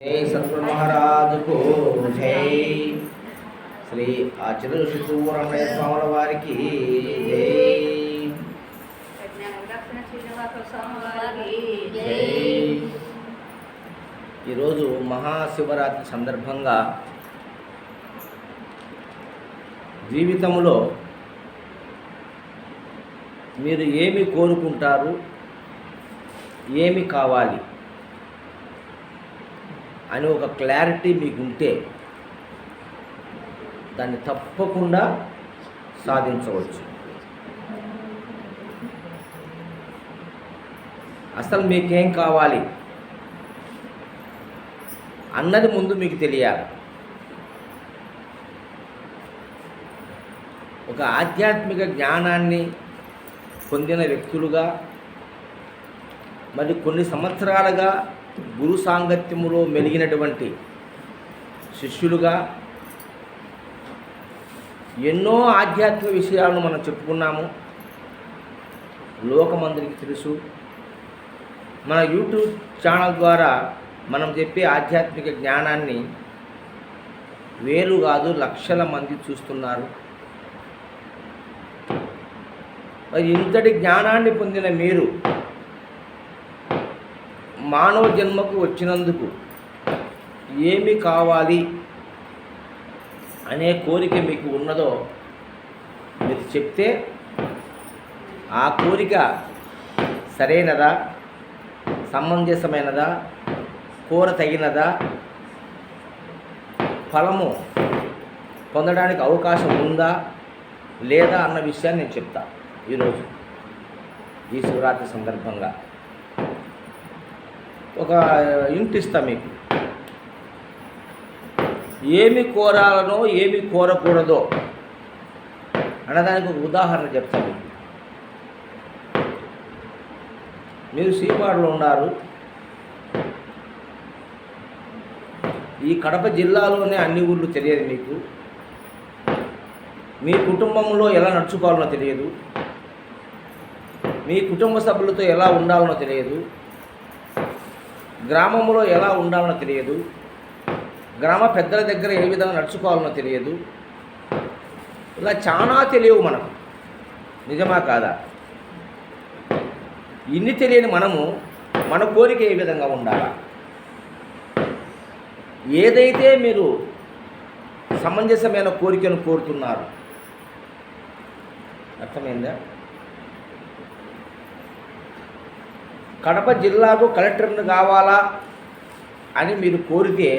जय सतगुरु महाराज को जय। श्री आचार्य शिशुरमण स्वामी वारिकी जय। ఈరోజు మహాశివరాత్రి సందర్భంగా జీవితంలో మీరు ఏమి కోరుకుంటారు, ఏమి కావాలి అని ఒక క్లారిటీ మీకుంటే దాన్ని తప్పకుండా సాధించవచ్చు. అసలు మీకేం కావాలి అన్నది ముందు మీకు తెలియాలి. ఒక ఆధ్యాత్మిక జ్ఞానాన్ని పొందిన వ్యక్తులుగా, మరి కొన్ని సంవత్సరాలుగా గురు సాంగత్యములో మెలిగినటువంటి శిష్యులుగా ఎన్నో ఆధ్యాత్మిక విషయాలను మనం చెప్పుకున్నాము. లోకమందరికి తెలుసు. మన యూట్యూబ్ ఛానల్ ద్వారా మనం చెప్పే ఆధ్యాత్మిక జ్ఞానాన్ని వేలు కాదు లక్షల మంది చూస్తున్నారు. మరి ఇంతటి జ్ఞానాన్ని పొందిన మీరు మానవ జన్మకు వచ్చినందుకు ఏమి కావాలి అనే కోరిక మీకు ఉన్నదో మీరు చెప్తే ఆ కోరిక సరైనదా, సమంజసమైనదా, కోరతగినదా, ఫలము పొందడానికి అవకాశం ఉందా లేదా అన్న విషయాన్ని నేను చెప్తా ఈరోజు ఈ శివరాత్రి సందర్భంగా. ఒక ఇంటి ఇస్తా మీకు. ఏమి కోరాలనో ఏమి కోరకూడదో అన్నదానికి ఒక ఉదాహరణ చెప్తాను మీకు. మీరు సీపాడులో ఉన్నారు. ఈ కడప జిల్లాలోనే అన్ని ఊళ్ళు తెలియదు మీకు. మీ కుటుంబంలో ఎలా నడుచుకోవాలనో తెలియదు. మీ కుటుంబ సభ్యులతో ఎలా ఉండాలనో తెలియదు. గ్రామంలో ఎలా ఉండాలనో తెలియదు. గ్రామ పెద్దల దగ్గర ఏ విధంగా నడుచుకోవాలనో తెలియదు. ఇలా చాలా తెలియవు మనకు. నిజమా కాదా? ఇన్ని తెలియని మనము మన కోరిక ఏ విధంగా ఉండాలా? ఏదైతే మీరు సమంజసమైన కోరికను కోరుతున్నారు, అర్థమైందా? కడప జిల్లాకు కలెక్టర్ని కావాలా అని మీరు కోరితే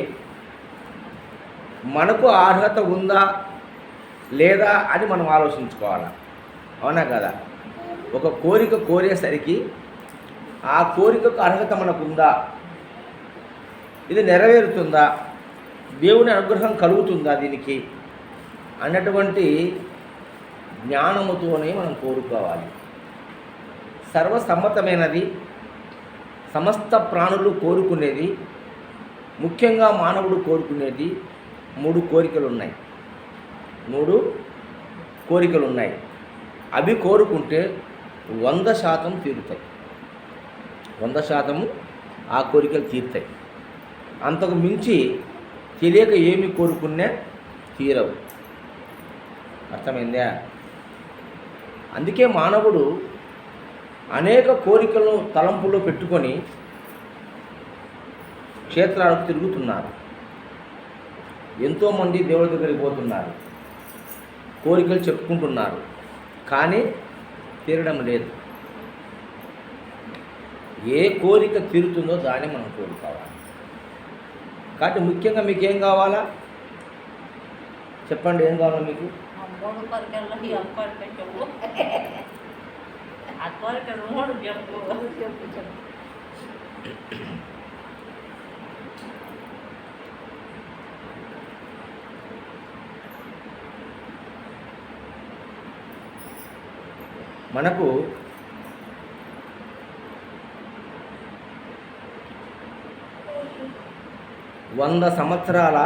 మనకు అర్హత ఉందా లేదా అని మనం ఆలోచించుకోవాలి. అవునా కదా? ఒక కోరిక కోరేసరికి ఆ కోరికకు అర్హత మనకు ఉందా, ఇది నెరవేరుతుందా, దేవుని అనుగ్రహం కలుగుతుందా దీనికి అన్నటువంటి జ్ఞానముతోనే మనం కోరుకోవాలి. సర్వసమ్మతమైనది, సమస్త ప్రాణులు కోరుకునేది, ముఖ్యంగా మానవుడు కోరుకునేది 3 కోరికలు ఉన్నాయి. 3 కోరికలు ఉన్నాయి. అవి కోరుకుంటే 100% తీరుతాయి. 100% ఆ కోరికలు తీరుతాయి. అంతకు మించి తెలియక ఏమి కోరుకున్నా తీరవు. అర్థమైందా? అందుకే మానవుడు అనేక కోరికలను తలంపులో పెట్టుకొని క్షేత్రాలకు తిరుగుతున్నారు. ఎంతోమంది దేవుడి దగ్గరికి పోతున్నారు, కోరికలు చెప్పుకుంటున్నారు, కానీ తీరడం లేదు. ఏ కోరిక తీరుతుందో దాన్ని మనం కోరుకోవాలి. కాబట్టి ముఖ్యంగా మీకు ఏం కావాలా చెప్పండి. ఏం కావాలా మీకు? మనకు వంద సంవత్సరాల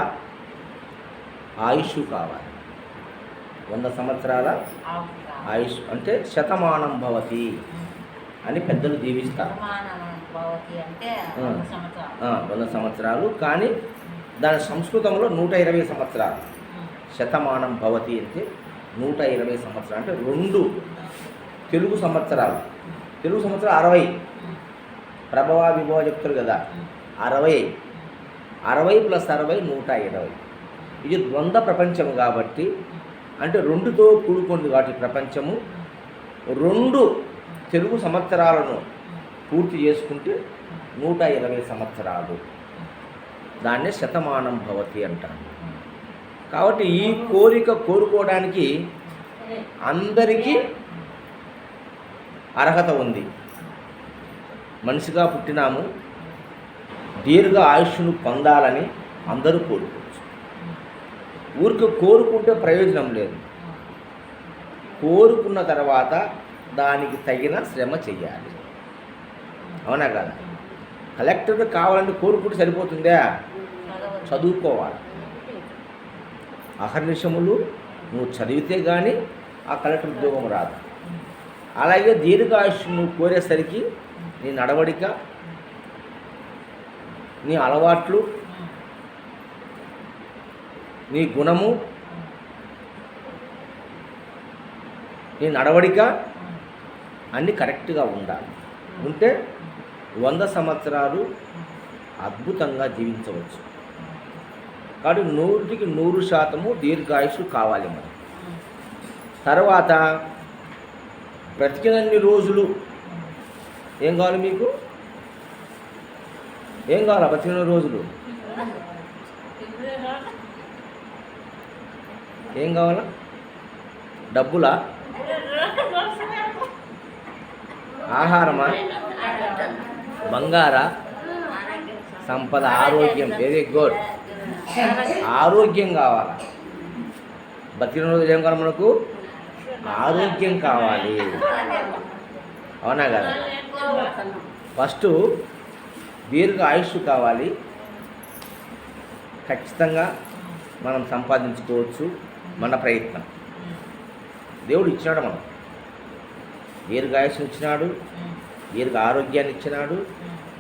ఆయుష్ కావాలి. 100 సంవత్సరాల ఆయుష్ అంటే శతమానం భవతి అని పెద్దలు దీవిస్తారు. భవతి అంటే ఆ. 100 సంవత్సరాలు. 100 సంవత్సరాలు. కానీ దాని సంస్కృతంలో 120 సంవత్సరాలు. శతమానం భవతి అంటే 120 సంవత్సరాలు అంటే 2 తెలుగు సంవత్సరాలు. తెలుగు సంవత్సరాలు 60. ప్రభవ విభవ చెప్తారు కదా, 60. 60 + 60 120. ఇది ద్వంద్వ ప్రపంచం కాబట్టి, అంటే 2తో కూడుకుంది కాబట్టి ప్రపంచము 2 తెలుగు సంవత్సరాలను పూర్తి చేసుకుంటే 120 సంవత్సరాలు. దాన్నే శతమానం భవతి అంటారు. కాబట్టి ఈ కోరిక కోరుకోవడానికి అందరికీ అర్హత ఉంది. మనిషిగా పుట్టినాము, దీర్ఘ ఆయుష్ను పొందాలని అందరూ కోరుకోవచ్చు. ఊరికి కోరుకుంటే ప్రయోజనం లేదు. కోరుకున్న తర్వాత దానికి తగిన శ్రమ చెయ్యాలి. అవునా కదా? కలెక్టర్ కావాలంటే కోరుకుంటే సరిపోతుందా? చదువుకోవాలి. అహర్నిశములు నువ్వు చదివితే కానీ ఆ కలెక్టర్ ఉద్యోగం రాదు. అలాగే దీర్ఘాయుష్ను నువ్వు కోరేసరికి నీ నడవడిక, నీ అలవాట్లు, నీ గుణము, నీ నడవడిక అన్నీ కరెక్ట్గా ఉండాలి. ఉంటే 100 సంవత్సరాలు అద్భుతంగా జీవించవచ్చు. కాబట్టి 100కి 100% దీర్ఘాయుషు కావాలి మనకు. తర్వాత బ్రతికినన్ని రోజులు ఏం కావాలి మీకు? ఏం కావాలా బ్రతికిన రోజులు? ఏం కావాలా? డబ్బులా? ఆహారమా? బంగారా? సంపద? ఆరోగ్యం? Very good. ఆరోగ్యం కావాలి. బతికిన రోజులు ఏం కావాలి మనకు? ఆరోగ్యం కావాలి. అవునా కదా? ఫస్ట్ దీర్ఘ ఆయుష్ కావాలి. ఖచ్చితంగా మనం సంపాదించుకోవచ్చు. మన ప్రయత్నం. దేవుడు ఇచ్చినాడు, మనం దీర్ఘ ఆయుష్ను ఇచ్చినాడు, దీర్ఘ ఆరోగ్యాన్ని ఇచ్చినాడు,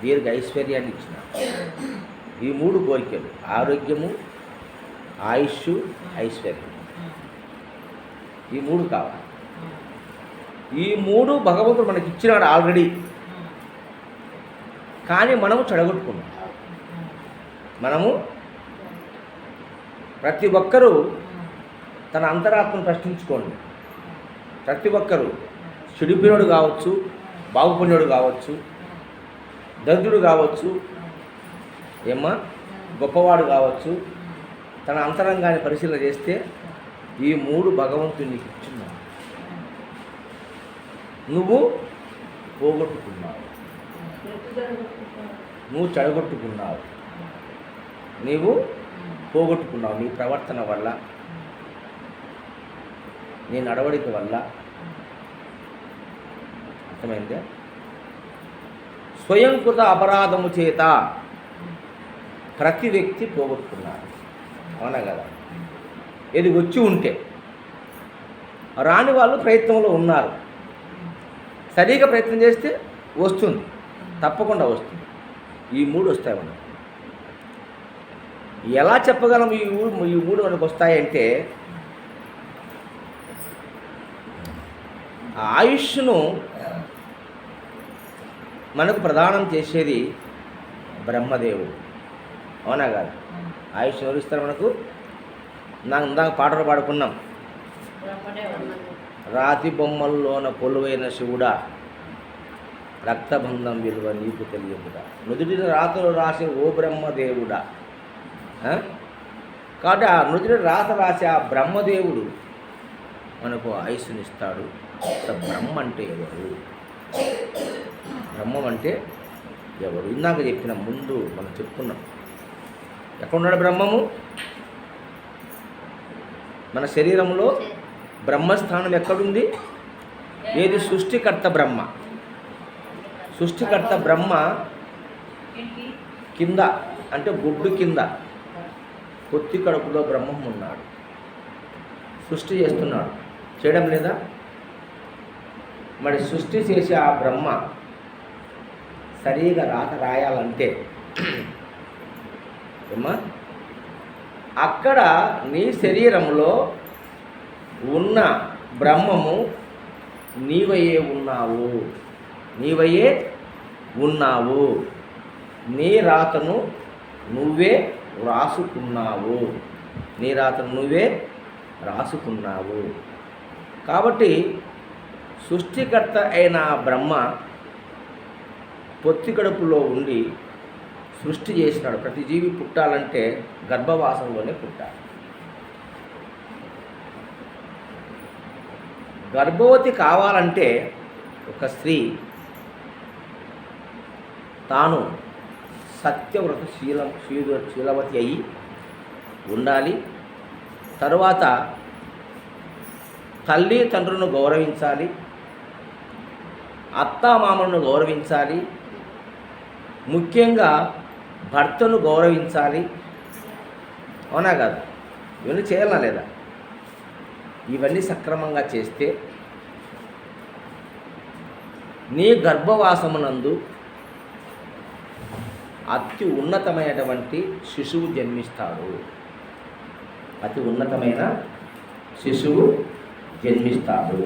దీర్ఘ ఐశ్వర్యాన్ని ఇచ్చినాడు. ఈ 3 కోరికలు: ఆరోగ్యము, ఆయుష్, ఐశ్వర్యం. ఈ 3 కావాలి. ఈ 3 భగవంతుడు మనకి ఇచ్చినాడు ఆల్రెడీ. కానీ మనము చెడగొట్టుకున్నాం. మనము ప్రతి ఒక్కరూ తన అంతరాత్మను ప్రశ్నించుకోండి. ప్రతి ఒక్కరూ చెడిపోయినోడు కావచ్చు, బాగుపడినోడు కావచ్చు, దరిద్రుడు కావచ్చు, ఏమ్మా గొప్పవాడు కావచ్చు. తన అంతరంగాన్ని పరిశీలన చేస్తే ఈ 3 భగవంతుడు నీకు ఇచ్చున్నాడు. నువ్వు పోగొట్టుకున్నావు, నువ్వు చెడగొట్టుకున్నావు, నీవు పోగొట్టుకున్నావు. నీ ప్రవర్తన వల్ల, నీ నడవడిక వల్ల. అర్థమైందే? స్వయంకృత అపరాధము చేత ప్రతి వ్యక్తి పోగొట్టుకున్నారు. అవునా కదా? ఇది వచ్చి ఉంటే, రాని వాళ్ళు ప్రయత్నంలో ఉన్నారు. సరిగా ప్రయత్నం చేస్తే వస్తుంది, తప్పకుండా వస్తుంది. ఈ 3 వస్తాయి మనకు. ఎలా చెప్పగలం ఈ 3 మనకు వస్తాయంటే, ఆయుష్ను మనకు ప్రదానం చేసేది బ్రహ్మదేవుడు. అవునా కాదు? ఆయుష్ ఎవరు ఇస్తారు మనకు? ఇందాక పాటలు పాడుకున్నాం. రాతి బొమ్మల్లోన కొలువైన శివుడా, రక్తబంధం విలువ నీకు తెలియదుడా, నుదుటిన రాతలు రాసే ఓ బ్రహ్మదేవుడా. కాబట్టి ఆ నుదుటిన రాత రాసే ఆ బ్రహ్మదేవుడు మనకు ఆయుష్నిస్తాడు. బ్రహ్మ అంటే ఎవరు? బ్రహ్మం అంటే ఎవరు? ఇందాక చెప్పిన ముందు మనం చెప్పుకున్నాం. ఎక్కడున్నాడు బ్రహ్మము? మన శరీరంలో బ్రహ్మస్థానం ఎక్కడుంది? ఏది? సృష్టికర్త బ్రహ్మ. సృష్టికర్త బ్రహ్మ కింద, అంటే గుడ్డు కింద పొత్తి కడుపులో బ్రహ్మం ఉన్నాడు. సృష్టి చేస్తున్నాడు, చేయడం లేదా? మరి సృష్టి చేసే ఆ బ్రహ్మ సరిగా రాత రాయాలంటే ఏమ్మా అక్కడ నీ శరీరంలో ఉన్న బ్రహ్మము నీవయే ఉన్నావు, నీవయే ఉన్నావు. నీ రాతను నువ్వే రాసుకున్నావు, నీ రాతను నువ్వే రాసుకున్నావు. కాబట్టి సృష్టికర్త అయిన బ్రహ్మ పొత్తి కడుపులో ఉండి సృష్టి చేసినాడు. ప్రతి జీవి పుట్టాలంటే గర్భవాసంలోనే పుట్టాలి. గర్భవతి కావాలంటే ఒక స్త్రీ తాను సత్యవ్రత శీలవతి అయి ఉండాలి. తరువాత తల్లి తండ్రులను గౌరవించాలి, అత్తామామలను గౌరవించాలి, ముఖ్యంగా భర్తను గౌరవించాలి. అవునా కాదు? ఇవన్నీ చేయాలా లేదా? ఇవన్నీ సక్రమంగా చేస్తే నీ గర్భవాసమునందు అతి ఉన్నతమైనటువంటి శిశువు జన్మిస్తాడు. అతి ఉన్నతమైన శిశువు జన్మిస్తాడు.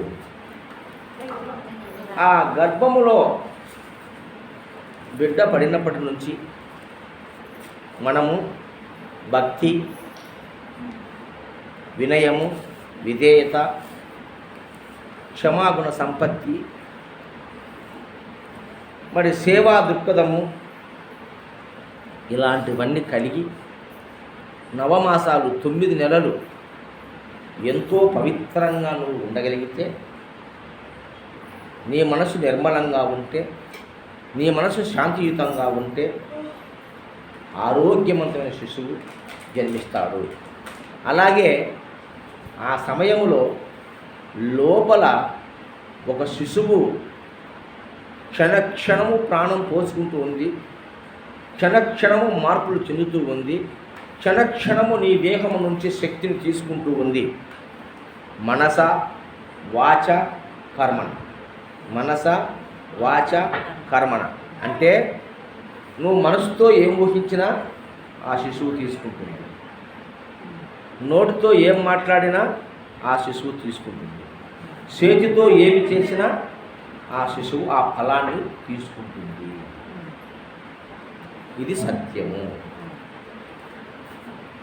ఆ గర్భములో బిడ్డ పడినప్పటి నుంచి మనము భక్తి, వినయము, విధేయత, క్షమాగుణ సంపత్తి, మరి సేవా దృక్పథము ఇలాంటివన్నీ కలిగి నవమాసాలు 9 నెలలు ఎంతో పవిత్రంగా నువ్వు ఉండగలిగితే, నీ మనసు నిర్మలంగా ఉంటే, నీ మనసు శాంతియుతంగా ఉంటే ఆరోగ్యవంతమైన శిశువు జన్మిస్తాడు. అలాగే ఆ సమయంలో లోపల ఒక శిశువు క్షణక్షణము ప్రాణం పోసుకుంటూ ఉంది, క్షణక్షణము మార్పులు చెందుతూ ఉంది, క్షణక్షణము నీ దేహము నుంచి శక్తిని తీసుకుంటూ ఉంది. మనస వాచ కర్మణ, మనస వాచ కర్మణ అంటే నువ్వు మనసుతో ఏం ఊహించినా ఆ శిశువు తీసుకుంటుంది, నోటితో ఏం మాట్లాడినా ఆ శిశువు తీసుకుంటుంది, చేతితో ఏమి చేసినా ఆ శిశువు ఆ ఫలాన్ని తీసుకుంటుంది. ఇది సత్యము.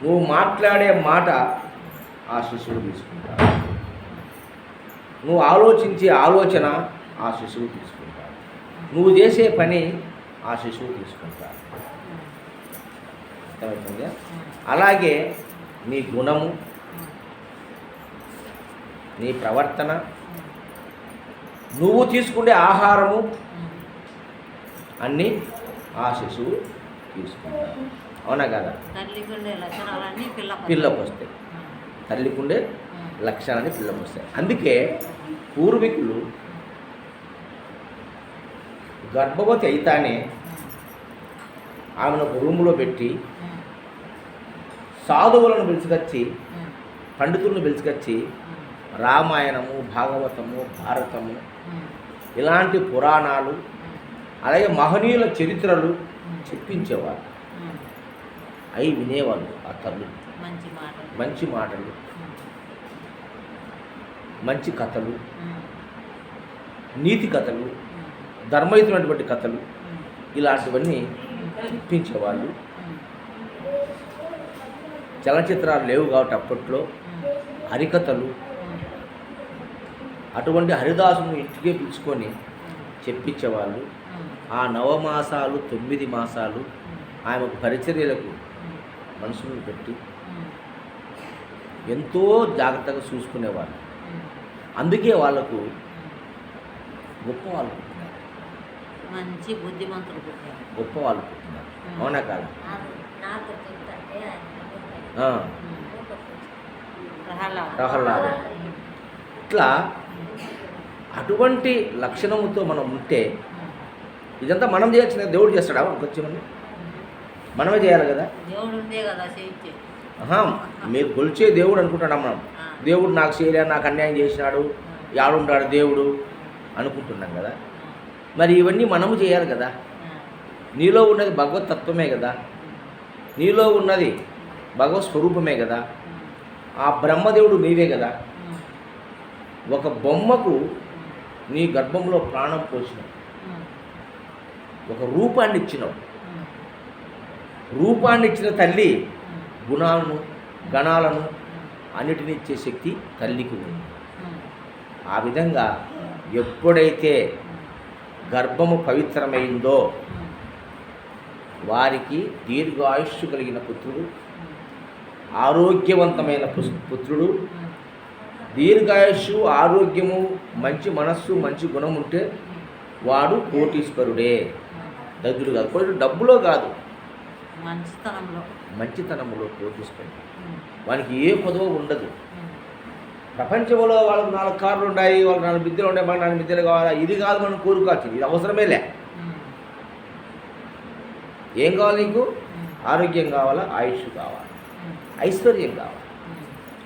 నువ్వు మాట్లాడే మాట ఆ శిశువు తీసుకుంటాడు, నువ్వు ఆలోచించే ఆలోచన ఆ శిశువు తీసుకుంటాడు, నువ్వు చేసే పని ఆ శిశువు తీసుకుంటాడు. అర్థమవుతుందా? అలాగే నీ గుణము, నీ ప్రవర్తన, నువ్వు తీసుకునే ఆహారము అన్నీ ఆ శిశువు తీసుకుంటాడు. అవునా కదా? పిల్లకు వస్తాయి, తల్లికుండే లక్షణాన్ని పిల్లకు వస్తాయి. అందుకే పూర్వీకులు గర్భవతి అయితానే ఆమెను ఒక రూములో పెట్టి సాధువులను పిలుచుకొచ్చి, పండితులను పిలుచుకొచ్చి రామాయణము, భాగవతము, భారతము ఇలాంటి పురాణాలు, అలాగే మహనీయుల చరిత్రలు చెప్పించేవారు. అవి వినేవాళ్ళు ఆ తల్లు. మంచి మాటలు, మంచి కథలు, నీతి కథలు, ధర్మయుతమైనటువంటి కథలు ఇలాంటివన్నీ చెప్పించేవాళ్ళు. చలనచిత్రాలు లేవు కాబట్టి అప్పట్లో హరికథలు, అటువంటి హరిదాసును ఇంటికే పిలుచుకొని చెప్పించేవాళ్ళు. ఆ 9 మాసాలు 9 మాసాలు ఆమెకు పరిచర్యలకు మనుషులను పెట్టి ఎంతో జాగ్రత్తగా చూసుకునేవాళ్ళు. అందుకే వాళ్ళకు గొప్ప వాళ్ళు పుట్టినారు, మంచి బుద్ధిమంతులు పుట్టినారు, గొప్ప వాళ్ళు పుట్టినారు. అవునా కాదా? ప్రహ్లాద ఇట్లా అటువంటి లక్షణముతో మనం ఉంటే ఇదంతా మనం చేయాల్సిన, దేవుడు చేస్తాడా? వచ్చి మనమే చేయాలి కదా. మీరు కొలిచే దేవుడు అనుకుంటున్నాం మనం. దేవుడు నాకు చేయలే, నాకు అన్యాయం చేసినాడు, యాడుంటాడు దేవుడు అనుకుంటున్నాం కదా. మరి ఇవన్నీ మనము చేయాలి కదా. నీలో ఉన్నది భగవత్ తత్వమే కదా, నీలో ఉన్నది భగవత్ స్వరూపమే కదా, ఆ బ్రహ్మదేవుడు నీవే కదా. ఒక బొమ్మకు నీ గర్భంలో ప్రాణం పోసినావు, ఒక రూపాన్ని ఇచ్చినావు. రూపాన్ని ఇచ్చిన తల్లి గుణాలను గణాలను అన్నిటిని ఇచ్చే శక్తి తల్లికి ఉంది. ఆ విధంగా ఎప్పుడైతే గర్భము పవిత్రమైందో వారికి దీర్ఘాయుష్షు కలిగిన పుత్రుడు, ఆరోగ్యవంతమైన పుత్రుడు, దీర్ఘాయుష్షు, ఆరోగ్యము, మంచి మనస్సు, మంచి గుణం ఉంటే వాడు కోటీశ్వరుడే. దగ్గర కాదు, కోటి డబ్బులో కాదు, మంచితనంలో కోటీశ్వరుడు. వానికి ఏ కొదవ ఉండదు. ప్రపంచంలో వాళ్ళకు 4 కార్లు ఉన్నాయి, వాళ్ళకి 4 విద్యలు ఉన్నాయి, మనకు 4 విద్యలు కావాలా, ఇది కాదు మనం కోరుకోవచ్చు, ఇది అవసరమేలే. ఏం కావాలి నీకు? ఆరోగ్యం కావాలా, ఆయుష్ కావాలి, ఐశ్వర్యం కావాలి.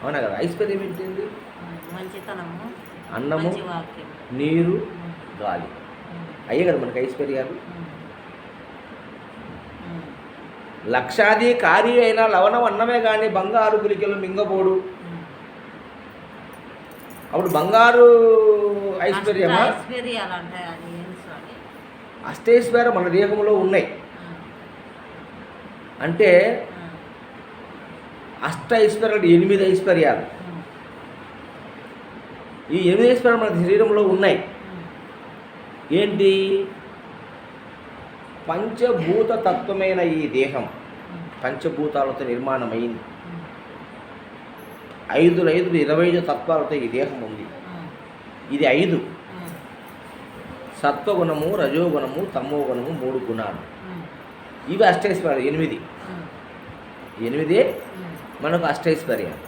అవునా కదా? ఐశ్వర్యం ఏంటింది? అన్నము, నీరు, గాలి, అయ్యే కదా మనకి ఐశ్వర్యాలు. లక్షాధికారి అయినా లవణం అన్నమే కానీ బంగారు గులికలు మింగబోడు. అప్పుడు బంగారు ఐశ్వర్యమా? అష్టైశ్వర్యం మన దేహంలో ఉన్నాయి. అంటే అష్ట ఐశ్వర్యాలు 8 ఐశ్వర్యాలు. ఈ 8 ఐశ్వర్యాలు మన శరీరంలో ఉన్నాయి. ఏంటి? పంచభూత తత్వమైన ఈ దేహం పంచభూతాలతో నిర్మాణమైంది. 5 25 తత్వాలతో ఈ దేహం ఉంది. ఇది 5 సత్వగుణము, రజోగుణము, తమోగుణము, 3 గుణాలు. ఇవి అష్టైశ్వర్యాలు. 8 మనకు అష్టైశ్వర్యాలు.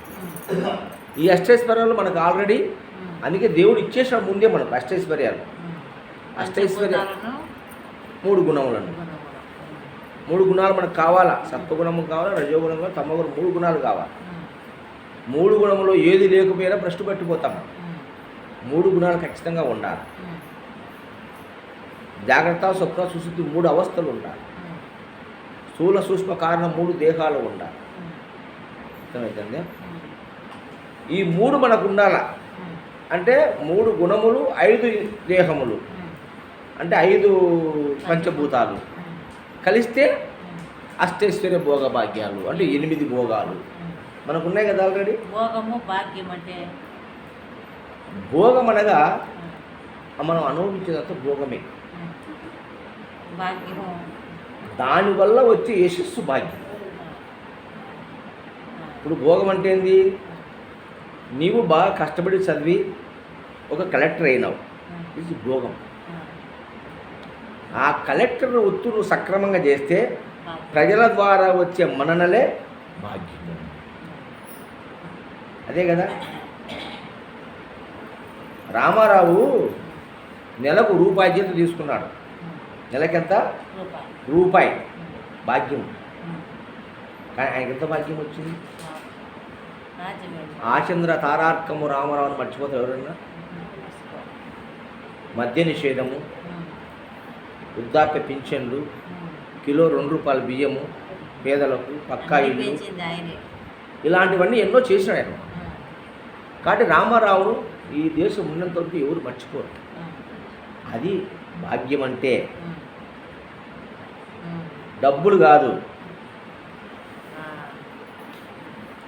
ఈ అష్టైశ్వర్యాలు మనకు ఆల్రెడీ, అందుకే దేవుడు ఇచ్చేసాడు ముందే మనకు అష్టైశ్వర్యాలు. అష్టైశ్వర్యాలు 3 గుణములను, 3 గుణాలు మనకు కావాలా. సత్వగుణము కావాలా, రజోగుణం కావాలి, తమోగుణం, 3 గుణాలు కావాలి. 3 గుణములో ఏది లేకపోయినా భ్రష్టు పట్టిపోతాము. 3 గుణాలు ఖచ్చితంగా ఉండాలి. జాగ్రత్త, స్వప్న, సుశుద్ధి 3 అవస్థలు ఉండాలి. స్థూల సూక్ష్మ కారణం 3 దేహాలు ఉండాలి. అర్థమవుతుంది? ఈ 3 మనకు ఉండాల. అంటే 3 గుణములు, 5 దేహములు, అంటే 5 పంచభూతాలు కలిస్తే అష్టైశ్వర్య భోగ భాగ్యాలు, అంటే 8 భోగాలు మనకు ఉన్నాయి కదా ఆల్రెడీ. భోగము భాగ్యం అంటే భోగం అనగా మనం అనుభవించేదంతా భోగమే. భాగ్యము దానివల్ల వచ్చే యశస్సు భాగ్యం. ఇప్పుడు భోగం అంటే ఏంది? నీవు బాగా కష్టపడి చదివి ఒక కలెక్టర్ అయినావు, ఇది భోగం. ఆ కలెక్టర్ ఒత్తు నువ్వు సక్రమంగా చేస్తే ప్రజల ద్వారా వచ్చే మన్ననలే భాగ్యం. అదే కదా. రామారావు నెలకు రూపాయి జీతం తీసుకున్నాడు. నెలకెంత? రూపాయి భాగ్యం. కానీ ఆయనకి ఎంత భాగ్యం వచ్చింది? ఆచంద్ర తారార్కము రామారావుని మర్చిపోతారు ఎవరన్నా? మద్య నిషేధము, వృద్ధాప్య పింఛన్లు, కిలో 2 రూపాయల బియ్యము పేదలకు, పక్కా ఇల్లు, ఇలాంటివన్నీ ఎన్నో చేసినాడు ఆయన. కాబట్టి రామారావును ఈ దేశం ఉన్నంత వరకు ఎవరు మర్చిపోరు. అది భాగ్యం అంటే. డబ్బులు కాదు.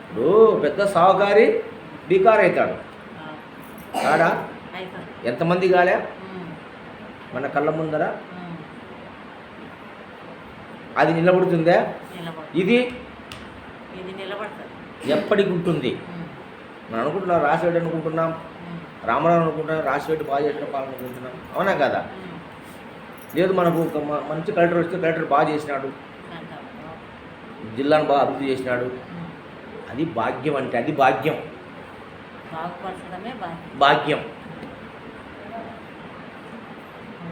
ఇప్పుడు పెద్ద సావుకారి బికార్ అవుతాడు కాడా? ఎంతమంది కాలే మన కళ్ళ ముందర? అది నిలబడుతుందా? ఇది ఎప్పటికి ఉంటుంది. మనం అనుకుంటున్నాం రాసిరెడ్డి అనుకుంటున్నాం, రామారావు అనుకుంటున్నాం, రాసిరెడ్డి బాగా చేసిన పాలన అనుకుంటున్నాం. అవునా కదా? లేదు, మనకు ఒక మంచి కలెక్టర్ వస్తే కలెక్టర్ బాగా చేసినాడు, జిల్లాను బాగా అభివృద్ధి చేసినాడు. అది భాగ్యం. అంటే అది భాగ్యం. భాగ్యం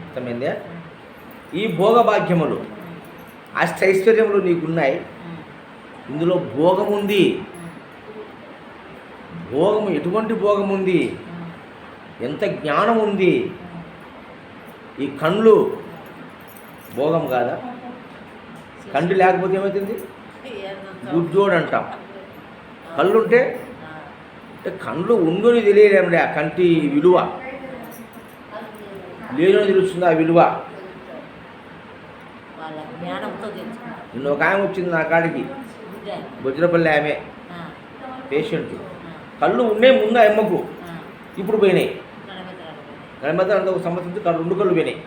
అర్థమైందే. ఈ భోగ భాగ్యములు, అష్టైశ్వర్యములు నీకున్నాయి. ఇందులో భోగం ఉంది. భోగము ఎటువంటి భోగం ఉంది? ఎంత జ్ఞానం ఉంది. ఈ కళ్ళు భోగం కాదా? కంటి లేకపోతే ఏమవుతుంది? గుడ్జోడు అంటాం. కళ్ళు ఉంటే అంటే కళ్ళు ఉండుని తెలియలేములే ఆ కంటి విలువ, లేని తెలుస్తుంది ఆ విలువ. వాళ్ళ జ్ఞానంతో తెలుసుకుంటారు. నిన్న ఒక ఆమె వచ్చింది నా కాడికి, బొజ్రపల్లి ఆమె పేషెంట్. కళ్ళు ఉండే ముందు ఆ అమ్మకు, ఇప్పుడు పోయినాయి. గణపతి అంత ఒక సంవత్సరం నుంచి 2 కళ్ళు పోయినాయి.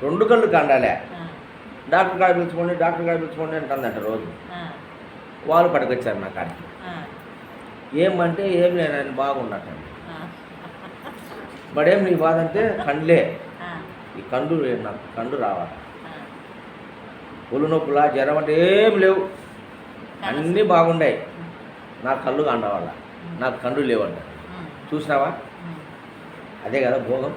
2 కళ్ళు కండాలే. డాక్టర్ కాడ పిలుచుకోండి, డాక్టర్ కాడ పిలుచుకోండి అంటుందంట రోజు. వాళ్ళు పట్టుకొచ్చారు నా కాడికి. ఏమంటే ఏం లేదు, ఆయన బాగున్నట్టండి. మడేం నీ బాధ అంటే కండ్లే, ఈ కండు నాకు కండు రావాలి, ఒళ్ళు నొప్పులా జ్వరం అంటే ఏం లేవు, అన్నీ బాగున్నాయి, నాకు కళ్ళు కండవాళ్ళ, నాకు కండు లేవంట. చూసినావా? అదే కదా భోగం.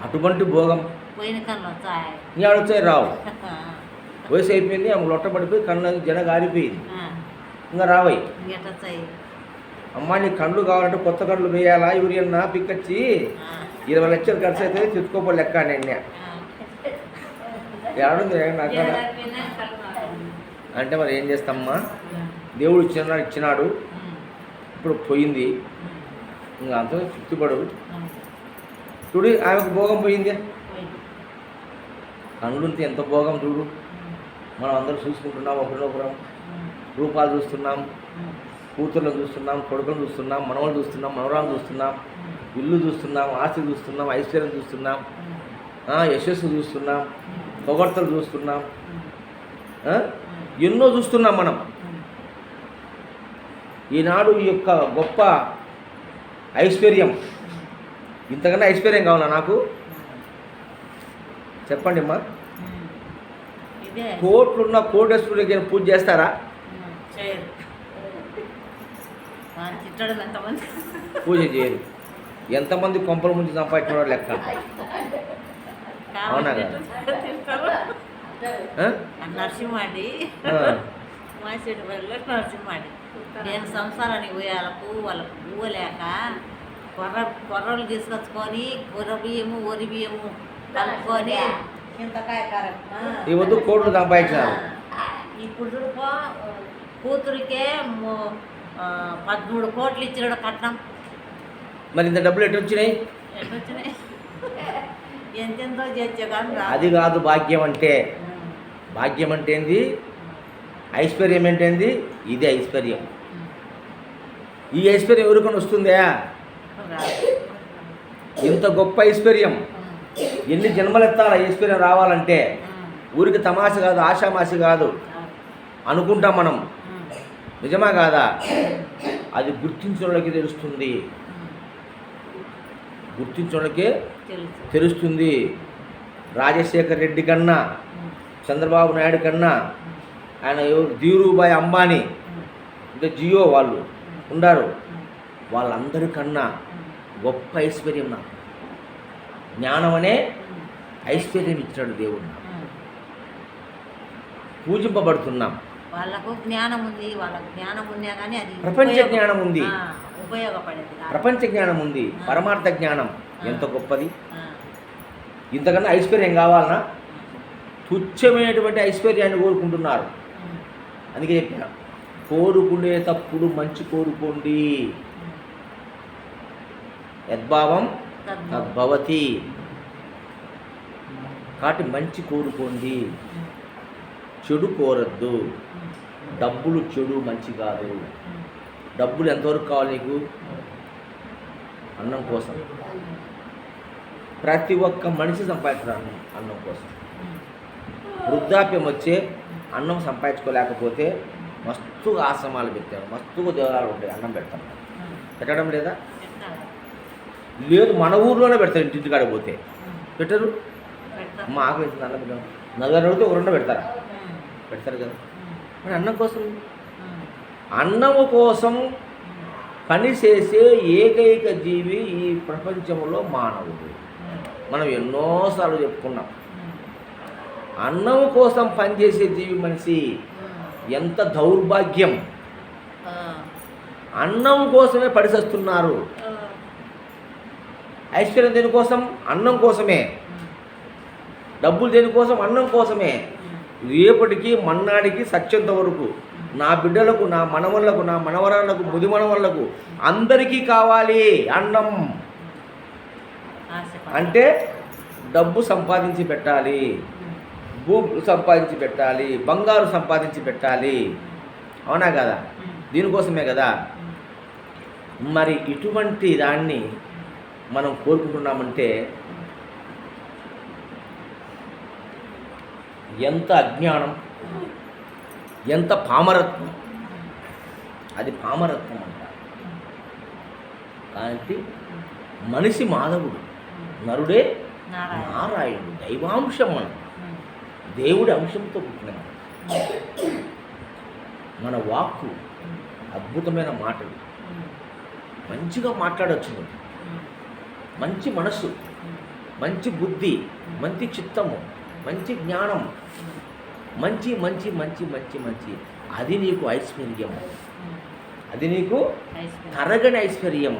అటువంటి భోగం ఇంకా వచ్చాయి రావు. వయసు అయిపోయింది, ఆమె లొట్ట పడిపోయి కళ్ళు జన గారిపోయింది, ఇంకా రావయి. అమ్మా నీ కళ్ళు కావాలంటే కొత్త కళ్ళు వేయాలా, ఎవరియన్నా పిక్కచ్చి 20 లక్షలు ఖర్చు అయితే తెచ్చుకోపోలే లెక్క నేను ఏడుంది నాకు అంటే మరి ఏం చేస్తామ్మా, దేవుడు ఇచ్చినాడు, ఇప్పుడు పోయింది, ఇంకా అంత తృప్తిపడు. చూడు ఆమెకు భోగం పోయింది, కళ్ళుంటే ఎంత భోగం చూడు. మనం అందరూ చూసుకుంటున్నాం, ఒకరినొకరం రూపాలు చూస్తున్నాం, కూతుర్లను చూస్తున్నాం, కొడుకులను చూస్తున్నాం, మనవలు చూస్తున్నాం, మనవరాలు చూస్తున్నాం, ఇల్లు చూస్తున్నాం, ఆస్తి చూస్తున్నాం, ఐశ్వర్యం చూస్తున్నాం, యశస్సు చూస్తున్నాం, పొగడ్తలు చూస్తున్నాం, ఎన్నో చూస్తున్నాం మనం. ఈనాడు ఈ యొక్క గొప్ప ఐశ్వర్యం, ఇంతకన్నా ఐశ్వర్యం కావాలా నాకు? చెప్పండి అమ్మా. కోట్లున్న కోటేశ్వరుడికి పూజ చేస్తారా? పూజ చేయరు. ఎంతమంది కొంపల ముందు సంపాదించిన లెక్క, అవునా కదా? నరసింహాడి మాసేటి వల్ల నరసింహాడి నేను సంసారానికి పోయేళ్ళకు వాళ్ళకు పువ్వలేక కొర్రలు తీసుకొచ్చుకొని కొర్ర బియ్యము వరి బియ్యము కలుపుకొని చింతకాయ కారం ఈ వద్దు కోట్లు సంపాదించారు. ఇప్పుడు చూడుకో కూతురికే 13 కోట్లు ఇచ్చినాడు కట్నం. మరి ఇంత డబ్బులు ఎటు వచ్చినాయి? ఎంతెంతో చేర్చే కానీ అది కాదు భాగ్యం అంటే. భాగ్యం అంటే ఏంది? ఐశ్వర్యం ఏంటేంది? ఇది ఐశ్వర్యం. ఈ ఐశ్వర్యం ఎవరికొని వస్తుందా? ఇంత గొప్ప ఐశ్వర్యం ఎన్ని జన్మలు ఎత్తాలి ఐశ్వర్యం రావాలంటే? ఊరికి తమాష కాదు, ఆషామాషి కాదు అనుకుంటాం మనం, నిజమా కాదా? అది గుర్తించిన వాళ్ళకి తెలుస్తుంది, గుర్తించిన వాళ్ళకే తెలుస్తుంది. రాజశేఖర్ రెడ్డి కన్నా, చంద్రబాబు నాయుడు కన్నా, ఆయన ధీరుభాయ్ అంబానీ, ఇంకా జియో వాళ్ళు ఉన్నారు, వాళ్ళందరికన్నా గొప్ప ఐశ్వర్యం నాకు జ్ఞానం అనే ఐశ్వర్యం ఇచ్చాడు దేవుడు. పూజింపబడుతున్నాం. వాళ్ళకు జ్ఞానం ఉంది, వాళ్ళకు జ్ఞానం ఉన్నా కానీ అది ప్రపంచ జ్ఞానం ఉంది, ఉపయోగపడేది. ప్రపంచ జ్ఞానం ఉంది, పరమార్థ జ్ఞానం ఎంత గొప్పది. ఇంతకన్నా ఐశ్వర్యం కావాలన్నా? తుచ్చమైనటువంటి ఐశ్వర్యాన్ని కోరుకుంటున్నారు. అందుకే చెప్పిన, కోరుకునేటప్పుడు మంచి కోరుకోండి, యద్భావం తద్భవతి. కాబట్టి మంచి కోరుకోండి, చెడు కోరద్దు. డబ్బులు చెడు మంచి కాదు. డబ్బులు ఎంతవరకు కావాలి నీకు? అన్నం కోసం. ప్రతి ఒక్క మనిషి సంపాదించారు అన్నం కోసం. వృద్ధాప్యం వచ్చే అన్నం సంపాదించుకోలేకపోతే మస్తుగా ఆశ్రమాలు పెట్టారు, మస్తుగా దేవాలయాలు ఉంటాయి, అన్నం పెడతాం. పెట్టడం లేదా? లేదు, మన ఊర్లోనే పెడతారు. ఇంటికాడికి పోతే పెట్టరు. మా ఆకలి అవుతుంది అన్నం పెట్టాం, నలుగురు అడిగితే 1 పెడతారా? పెడతారు కదా. మరి అన్నం కోసం, అన్నము కోసం పనిచేసే ఏకైక జీవి ఈ ప్రపంచంలో మానవుడు. మనం ఎన్నోసార్లు చెప్పుకున్నాం, అన్నము కోసం పనిచేసే జీవి మనిషి. ఎంత దౌర్భాగ్యం! అన్నం కోసమే పడిసేస్తున్నారు. ఐశ్వర్యం దేనికోసం? అన్నం కోసమే. డబ్బులు దేనికోసం? అన్నం కోసమే. రేపటికి మన్నాడికి సత్యంత వరకు నా బిడ్డలకు, నా మనవళ్ళకు, నా మనవరాళ్ళకు, ముది మనవళ్ళకు అందరికీ కావాలి అన్నం. అంటే డబ్బు సంపాదించి పెట్టాలి, భూములు సంపాదించి పెట్టాలి, బంగారు సంపాదించి పెట్టాలి. అవునా కదా? దీనికోసమే కదా. మరి ఇటువంటి దాన్ని మనం కోరుకుంటున్నామంటే ఎంత అజ్ఞానం, ఎంత పామరత్వం. అది పామరత్వం అంటారు. కాబట్టి మనిషి మాధవుడు, నరుడే నారాయణుడు, దైవాంశం. మనం దేవుడి అంశంతో పుట్టిన మన వాక్కు అద్భుతమైన మాటలు, మంచిగా మాట్లాడవచ్చు. మంచి మనస్సు, మంచి బుద్ధి, మంచి చిత్తము, మంచి జ్ఞానం, మంచి మంచి మంచి మంచి మంచి అది నీకు ఐశ్వర్యం. అది నీకు తరగని ఐశ్వర్యం.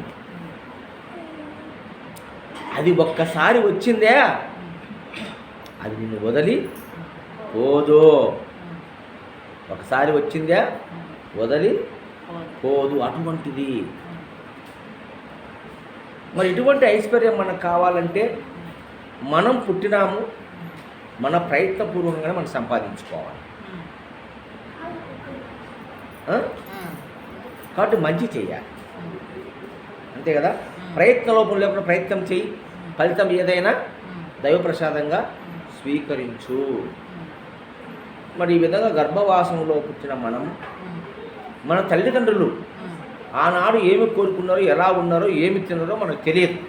అది ఒక్కసారి వచ్చిందే అది నిన్ను వదిలి పోదు. ఒకసారి వచ్చిందే వదిలి పోదు. అటువంటిది. మరి ఇటువంటి ఐశ్వర్యం మనకు కావాలంటే మనం పుట్టినాము, మన ప్రయత్నపూర్వకంగా మనం సంపాదించుకోవాలి. కాబట్టి మంచి చేయాలి, అంతే కదా. ప్రయత్న లోపం లేకుండా ప్రయత్నం చేయి, ఫలితం ఏదైనా దైవప్రసాదంగా స్వీకరించు. మరి ఈ విధంగా గర్భవాసంలో పుట్టిన మనం, మన తల్లిదండ్రులు ఆనాడు ఏమి కోరుకున్నారో, ఎలా ఉన్నారో, ఏమి తిన్నారో మనకు తెలియదు.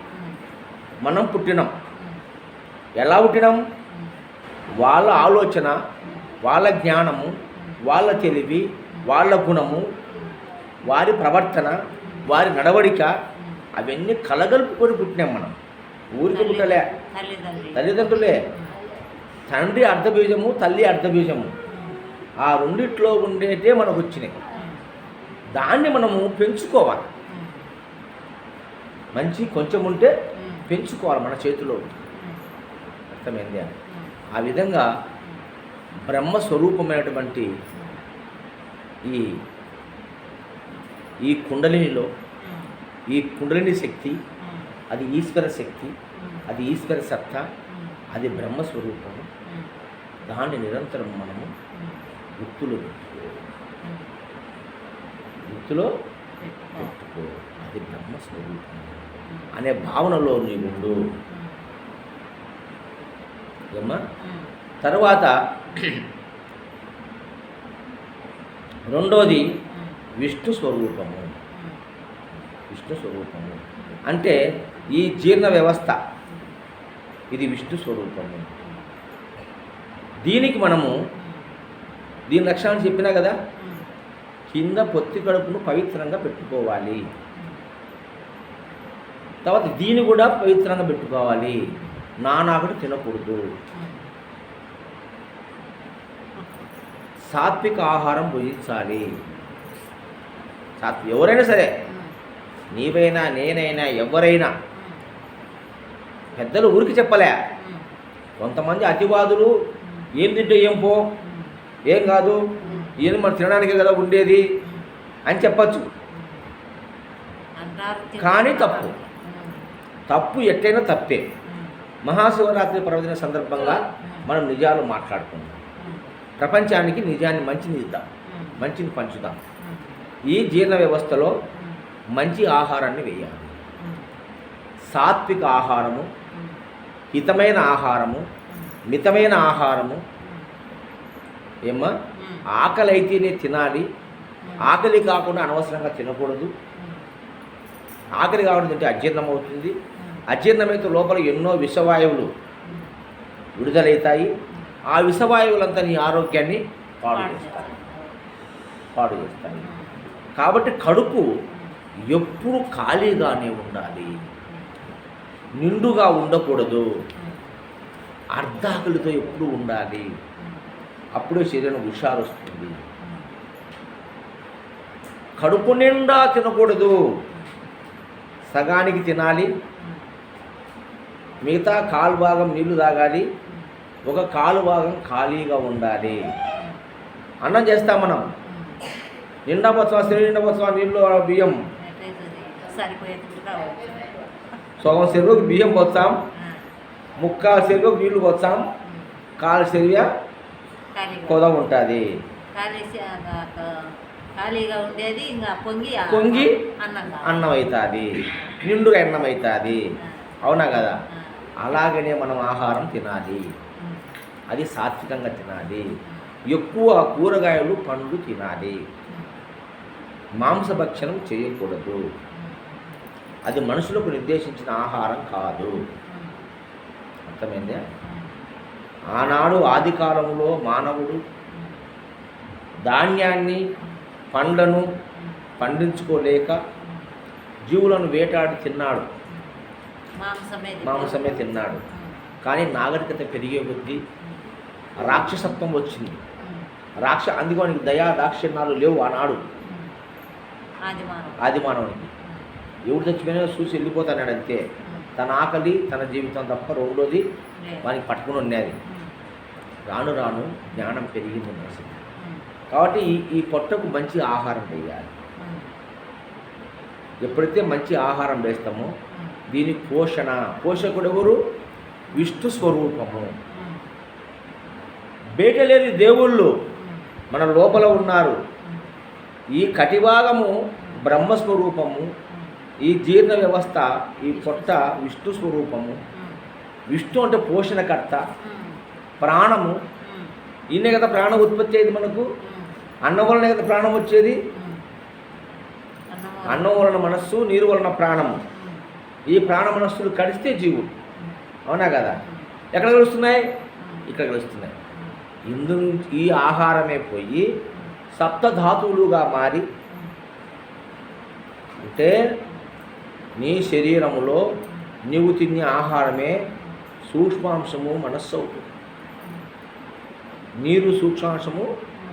మనం పుట్టినాం. ఎలా పుట్టినాం? వాళ్ళ ఆలోచన, వాళ్ళ జ్ఞానము, వాళ్ళ తెలివి, వాళ్ళ గుణము, వారి ప్రవర్తన, వారి నడవడిక అవన్నీ కలగలుపుకొని పుట్టినాం మనం. ఊరికి పుట్టలే. తల్లిదండ్రులే. తండ్రి అర్ధబీజము, తల్లి అర్ధబీజము. ఆ రెండిట్లో ఉండేటే మనకు వచ్చినాయి. దాన్ని మనము పెంచుకోవాలి. మంచి కొంచెం ఉంటే పెంచుకోవాలి మన చేతిలో. అర్థమైంది? ఆ విధంగా బ్రహ్మస్వరూపమైనటువంటి ఈ కుండలినిలో, ఈ కుండలిని శక్తి, అది ఈశ్వర శక్తి, అది ఈశ్వర సత్తా, అది బ్రహ్మస్వరూపము. దాన్ని నిరంతరం మనము గుర్తులో పెట్టుకో. అది బ్రహ్మస్వరూపం అనే భావనలో నీవుండు. ఏమ్మా? తర్వాత రెండోది విష్ణు స్వరూపము. విష్ణు స్వరూపము అంటే ఈ జీర్ణ వ్యవస్థ, ఇది విష్ణు స్వరూపము. దీనికి మనము దీని లక్షణాలు చెప్పినా కదా. కింద పొత్తి కడుపును పవిత్రంగా పెట్టుకోవాలి. తర్వాత దీన్ని కూడా పవిత్రంగా పెట్టుకోవాలి. నానాకటి తినకూడదు. సాత్విక ఆహారం భుజించాలి. ఎవరైనా సరే, నీవైనా, నేనైనా, ఎవరైనా. పెద్దలు ఊరికి చెప్పలే. కొంతమంది అతివాదులు ఏం తింటే ఏం పో, ఏం కాదు, ఏం మనం తినడానికే కదా ఉండేది అని చెప్పచ్చు. కానీ తప్పు ఎట్లయినా తప్పే. మహాశివరాత్రి పర్వదిన సందర్భంగా మనం నిజాలు మాట్లాడుకుందాం. ప్రపంచానికి నిజాన్ని, మంచిని ఇద్దాం, మంచిని పంచుదాం. ఈ జీర్ణ వ్యవస్థలో మంచి ఆహారాన్ని వేయాలి. సాత్విక ఆహారము, హితమైన ఆహారము, మితమైన ఆహారము. ఏమ్మా? ఆకలి అయితేనే తినాలి. ఆకలి కాకుండా అనవసరంగా తినకూడదు. ఆకలి కాకుండా తింటే అజీర్ణం అవుతుంది. అజీర్ణమైతే లోపల ఎన్నో విషవాయువులు విడుదలవుతాయి. ఆ విషవాయువులంతా నీ ఆరోగ్యాన్ని పాడు చేస్తాయి. కాబట్టి కడుపు ఎప్పుడు ఖాళీగానే ఉండాలి, నిండుగా ఉండకూడదు. అర్ధాకలితో ఎప్పుడు ఉండాలి. అప్పుడే శరీరం హుషారు వస్తుంది. కడుపు నిండా తినకూడదు. సగానికి తినాలి, మిగతా కాలు భాగం నీళ్లు తాగాలి, ఒక కాలు భాగం ఖాళీగా ఉండాలి. అన్నం చేస్తాం మనం, నిండా పోతాం, శరీరం నిండా పోతాం, నీళ్ళు బియ్యం సగం చెరువుకి బియ్యం పోస్తాం, ముక్కాలు చెరువుకి నీళ్లు పోస్తాం, కాలు చెరువు కొద ఉంటుంది. ఖాళీగా ఉండేది ఇంకా పొంగి అన్నం అవుతుంది, నిండుగా అన్నం అవుతుంది. అవునా కదా? అలాగనే మనం ఆహారం తినాలి, అది సాత్వికంగా తినాలి. ఎక్కువ కూరగాయలు పండ్లు తినాలి, మాంసభక్షణం చేయకూడదు. అది మనుషులకు నిర్దేశించిన ఆహారం కాదు. అర్థమైందా? ఆనాడు ఆది కాలంలో మానవుడు ధాన్యాన్ని పండ్లను పండించుకోలేక జీవులను వేటాడి తిన్నాడు, మాంసమే తిన్నాడు. కానీ నాగరికత పెరిగే కొద్దీ రాక్షసత్వం వచ్చింది. అందుకోనికి దయా దాక్షిణ్యాలు లేవు ఆనాడు ఆది మానవునికి. ఎవడు చచ్చిపోయినా చూసి వెళ్ళిపోతాడు అంతే. తన ఆకలి తన జీవితం తప్ప రెండోది వానికి పట్టుకుని ఉన్నది. రాను రాను జ్ఞానం పెరిగింది మనసుకి. కాబట్టి ఈ పొట్టకు మంచి ఆహారం వేయాలి. ఎప్పుడైతే మంచి ఆహారం వేస్తామో దీని పోషకుడు ఎవరు? విష్ణు స్వరూపము. బయట లేని దేవుళ్ళు మన లోపల ఉన్నారు. ఈ కటిభాగము బ్రహ్మస్వరూపము, ఈ జీర్ణ వ్యవస్థ, ఈ పొట్ట విష్ణు స్వరూపము. విష్ణు అంటే పోషణకర్త, ప్రాణము. ఈయనే కదా ప్రాణం ఉత్పత్తి అయ్యేది మనకు. అన్నం వలన కదా ప్రాణం వచ్చేది. అన్నం వలన మనస్సు, నీరు వలన ప్రాణము. ఈ ప్రాణ మనస్సులు కలిస్తే జీవుడు. అవునా కదా? ఎక్కడ కలుస్తున్నాయి? ఇక్కడ కలుస్తున్నాయి. ఈ ఆహారమే పోయి సప్తధాతువులుగా మారి, అంటే నీ శరీరములో నీవు తినే ఆహారమే సూక్ష్మాంశము మనస్సు అవుతుంది, నీరు సూక్ష్మాంశము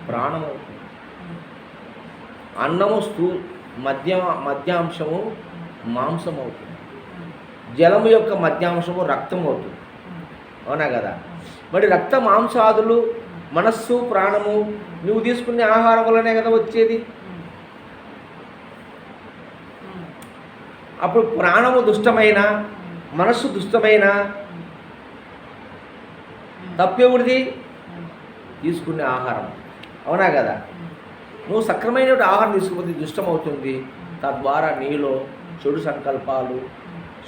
ప్రాణం అవుతుంది, అన్నము మధ్యాంశము మాంసం అవుతుంది, జలము యొక్క మధ్యాంశము రక్తం అవుతుంది. అవునా కదా? మరి రక్త మాంసాదులు మనస్సు ప్రాణము నువ్వు తీసుకునే ఆహారం వల్లనే కదా వచ్చేది. అప్పుడు ప్రాణము దుష్టమైన, మనస్సు దుష్టమైన, తప్పెవడిది? తీసుకునే ఆహారం. అవునా కదా? నువ్వు సక్రమైన ఆహారం తీసుకుపోతే దుష్టం అవుతుంది. తద్వారా నీలో చెడు సంకల్పాలు,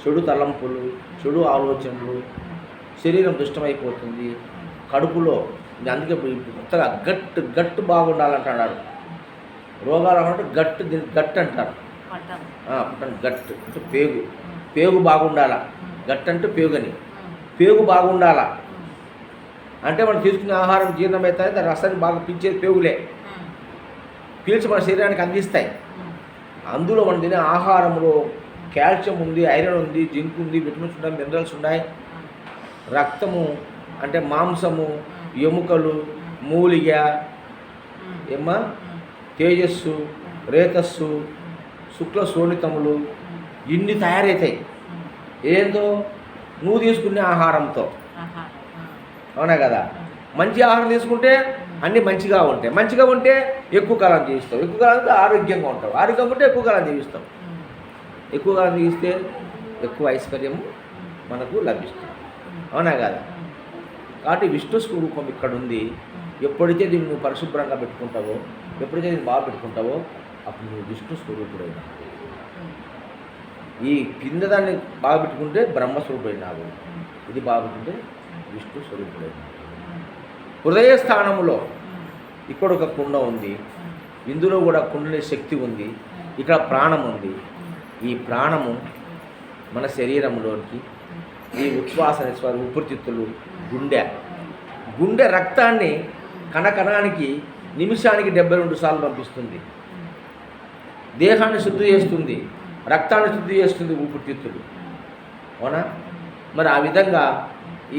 చెడు తలంపులు, చెడు ఆలోచనలు, శరీరం దుష్టమైపోతుంది. కడుపులో అందుకే కొత్తగా గట్టు బాగుండాలంటున్నాడు. రోగాలు అంటే గట్టు అంటారు. గట్టు అంటే పేగు బాగుండాలా. గట్టు అంటే పేగుని, పేగు బాగుండాలా అంటే మనం తీసుకునే ఆహారం జీర్ణమవుతాయి. దాని రసాన్ని బాగా పీల్చేది పేగులే, పీల్చి మన శరీరానికి అందిస్తాయి. అందులో మనం తినే ఆహారంలో కాల్షియం ఉంది, ఐరన్ ఉంది, జింక్ ఉంది, విటమిన్స్ ఉన్నాయి, మినరల్స్ ఉన్నాయి. రక్తము అంటే మాంసము, ఎముకలు, మూలిగ, తేజస్సు, రేతస్సు, శుక్ల శోణితములు ఇన్ని తయారవుతాయి. ఏందో నువ్వు తీసుకునే ఆహారంతో. అవునా కదా? మంచి ఆహారం తీసుకుంటే అన్నీ మంచిగా ఉంటాయి. మంచిగా ఉంటే ఎక్కువ కాలం జీవిస్తావు. ఎక్కువ కాలం ఆరోగ్యంగా ఉంటావు. ఆరోగ్యంగా ఉంటే ఎక్కువ కాలం జీవిస్తావు. ఎక్కువ కాలం జీవిస్తే ఎక్కువ ఐశ్వర్యము మనకు లభిస్తుంది. అవునా కదా? కాబట్టి విష్ణు స్వరూపం ఇక్కడ ఉంది. ఎప్పుడైతే దీన్ని నువ్వు పరిశుభ్రంగా పెట్టుకుంటావో, ఎప్పుడైతే దీన్ని బాగా పెట్టుకుంటావో అప్పుడు నువ్వు విష్ణు స్వరూపుడైనా. ఈ కింద దాన్ని బాగా పెట్టుకుంటే బ్రహ్మస్వరూపుడైనావు, ఇది బాగా పెట్టుకుంటే విష్ణు స్వరూపుడైనా. హృదయ స్థానంలో ఇక్కడ ఒక కుండ ఉంది, ఇందులో కూడా కుండలి శక్తి ఉంది, ఇక్కడ ప్రాణం ఉంది. ఈ ప్రాణము మన శరీరంలోనికి ఈ ఉచ్ఛ్వాస ఊపిరితిత్తులు, గుండె రక్తాన్ని కణకణానికి నిమిషానికి 72 సార్లు పంపిస్తుంది. దేహాన్ని శుద్ధి చేస్తుంది, రక్తాన్ని శుద్ధి చేస్తుంది ఊపిరితిత్తులు. అవునా? మరి ఆ విధంగా